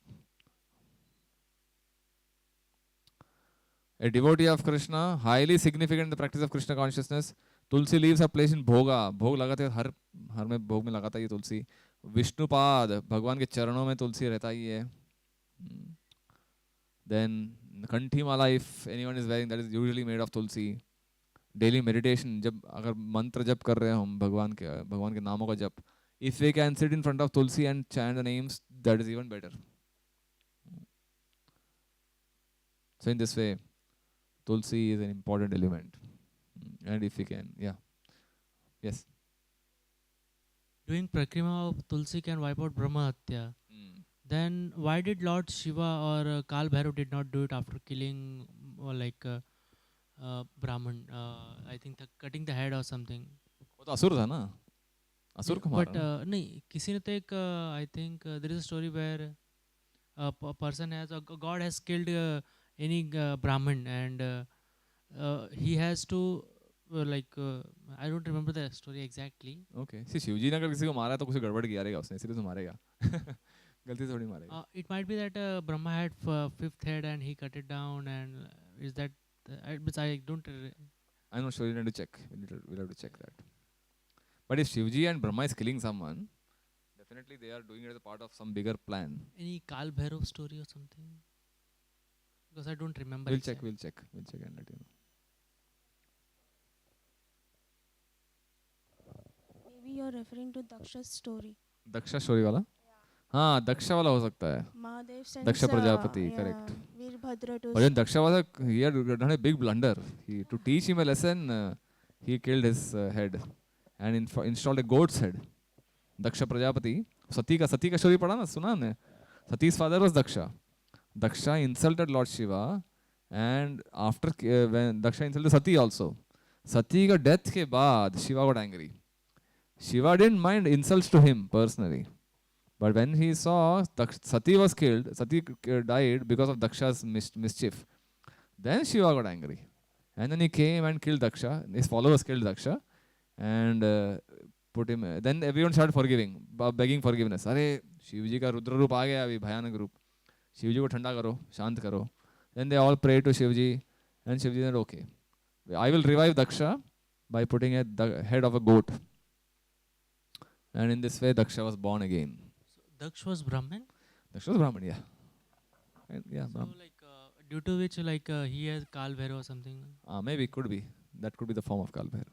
A devotee of Krishna, highly significant in the practice of Krishna consciousness. Tulsi leaves her place in Bhoga. भोग लगाते हर में भोग में लगाता है तुलसी. विष्णुपाद, भगवान के चरणों में तुलसी रहता ही है. Then Kanthi Mala, if anyone is wearing, that is usually made of Tulsi. Daily meditation, जब अगर मंत्र जप कर रहे हैं हम भगवान के नामों का जप, if we can sit in front of Tulsi and chant the names, that is even better. So in this way, Tulsi is an important element. And if we can, yeah. Yes. Doing prakrima of Tulsi can wipe out Brahma Hatya. Then why did Lord Shiva or Kal Bhairav did not do it after killing Brahman? I think cutting the head or something. वो तो असुर था ना, असुर को मारा. But नहीं, किसी ने तो एक I think there is a story where a person has, a god has killed any Brahmin, and he has to I don't remember the story exactly. Okay. See, Shivji ने अगर किसी को मारा तो कुछ गड़बड़ किया रहेगा उसने, इसलिए तो मारेगा. गलती से थोड़ी मारेगा. It might be that Brahma had fifth head and he cut it down, and is that but I don't. I'm not sure. You need to check. We'll have to check that. But if Shivji and Brahma is killing someone, definitely they are doing it as a part of some bigger plan. Any Kal Bhairav story or something? Because I don't remember We'll check, exactly. we'll check and let you know. Maybe you're referring to Daksha's story. Daksha story वाला, हाँ दक्षा वाला हो सकता है. Mahadev Daksha sends Prajapati, yeah, correct. Veerbhadra to But then Daksha was he had done a big blunder. To teach him a lesson, he killed his head and installed a goat's head. Daksha Prajapati, Sati ka story पढ़ा ना, सुना ने? Sati's father was Daksha. Daksha insulted Lord Shiva, and after when Daksha insulted Sati also, Sati ka death ke baad Shiva got angry. Shiva didn't mind insults to him personally. But when he saw Sati was killed, Sati died because of Daksha's mischief, then Shiva got angry. And then he came and killed Daksha. His followers killed Daksha and put him. Then everyone started forgiving, begging forgiveness. अरे शिव जी का रुद्र रूप आ गया अभी भयानक रूप. शिव जी को ठंडा करो, शांत करो. Then they all prayed to Shiv ji, and Shiv ji said, okay, I will revive Daksha by putting the head of a goat. And in this way, Daksha was born again. So Daksh was Brahman. Daksha was Brahman, yeah. And yeah, So Brahman. like due to which like he has Kal Bhairav or something. Maybe it could be. That could be the form of Kal Bhairav.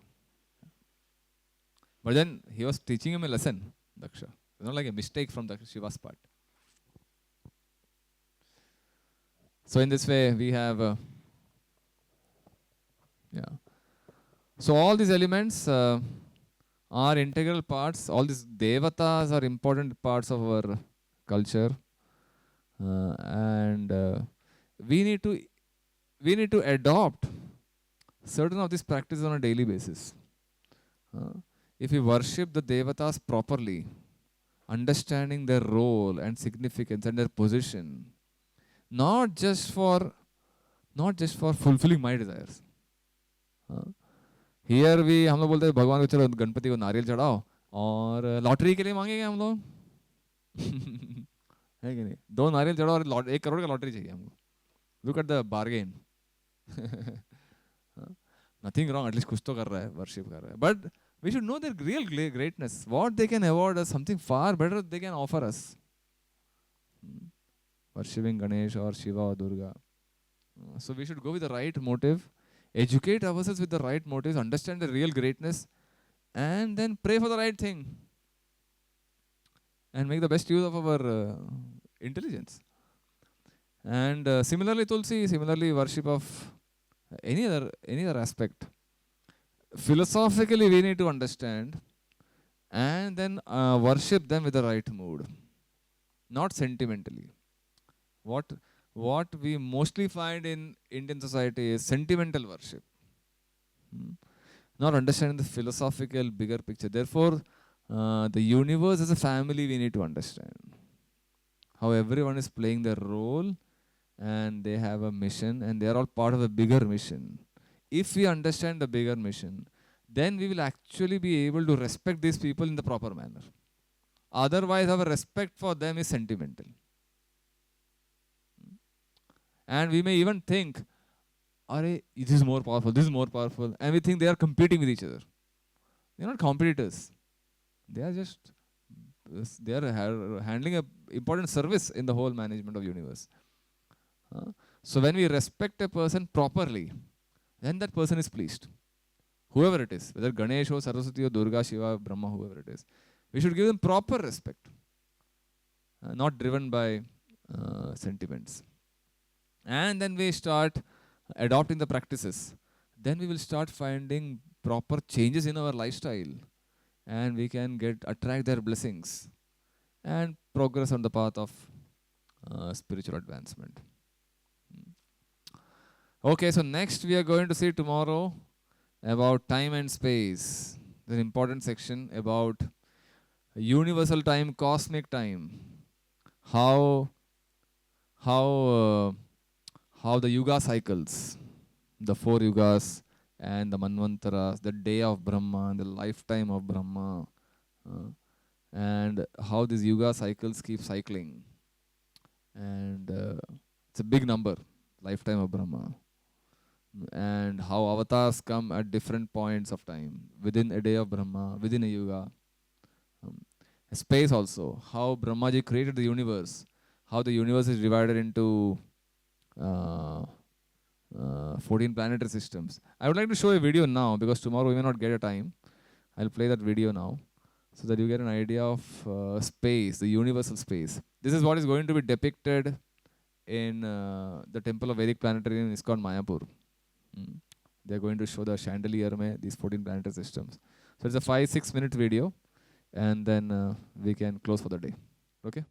But then he was teaching him a lesson, Daksha. It's not like a mistake from the Shiva's part. So in this way, we have, yeah. So all these elements are integral parts. All these devatas are important parts of our culture, and we need to adopt certain of these practices on a daily basis. If we worship the devatas properly, understanding their role and significance and their position, not just for fulfilling my desires. Here we हम लोग बोलते हैं भगवान को चलो गणपति को नारियल चढ़ाओ और लॉटरी के लिए मांगेंगे हम लोग. है कि नहीं? 2 नारियल चढ़ाओ और 1 करोड़ का लॉटरी चाहिए हमको. Look at the bargain. Nothing wrong, at least कुछ तो कर रहा है, worship कर रहा है. But we should know their real greatness. What they can award us, something far better they can offer us. Worshipping Ganesh or Shiva or Durga. So we should go with the right motive, educate ourselves with the right motives, understand the real greatness, and then pray for the right thing. And make the best use of our intelligence. And similarly, Tulsi, similarly worship of any other aspect. Philosophically, we need to understand and then worship them with the right mood, not sentimentally. What we mostly find in Indian society is sentimental worship, not understanding the philosophical bigger picture. Therefore, the universe as a family we need to understand how everyone is playing their role and they have a mission and they are all part of a bigger mission. If we understand the bigger mission, then we will actually be able to respect these people in the proper manner. Otherwise, our respect for them is sentimental. And we may even think, this is more powerful, this is more powerful. And we think they are competing with each other. They are not competitors. They are just, they are handling an important service in the whole management of universe. So when we respect a person properly, then that person is pleased. Whoever it is, whether Ganesh or Saraswati or Durga, Shiva, Brahma, whoever it is. We should give them proper respect, not driven by sentiments. And then we start adopting the practices. Then we will start finding proper changes in our lifestyle and we can attract their blessings and progress on the path of spiritual advancement. Okay, so next we are going to see tomorrow about time and space. There's an important section about universal time, cosmic time. How the yuga cycles, the 4 yugas and the manvantaras, the day of Brahma, the lifetime of Brahma, and how these yuga cycles keep cycling. And it's a big number, lifetime of Brahma. And how avatars come at different points of time, within a day of Brahma, within a yuga. Space also, how Brahmaji created the universe, how the universe is divided into uh, 14 planetary systems. I would like to show a video now because tomorrow we may not get a time. I'll play that video now so that you get an idea of space, the universal space. This is what is going to be depicted in the temple of Vedic planetarium in ISKCON Mayapur. Mm. They're going to show the chandelier mein these 14 planetary systems. So it's a 5-6 minute video, and then we can close for the day. Okay.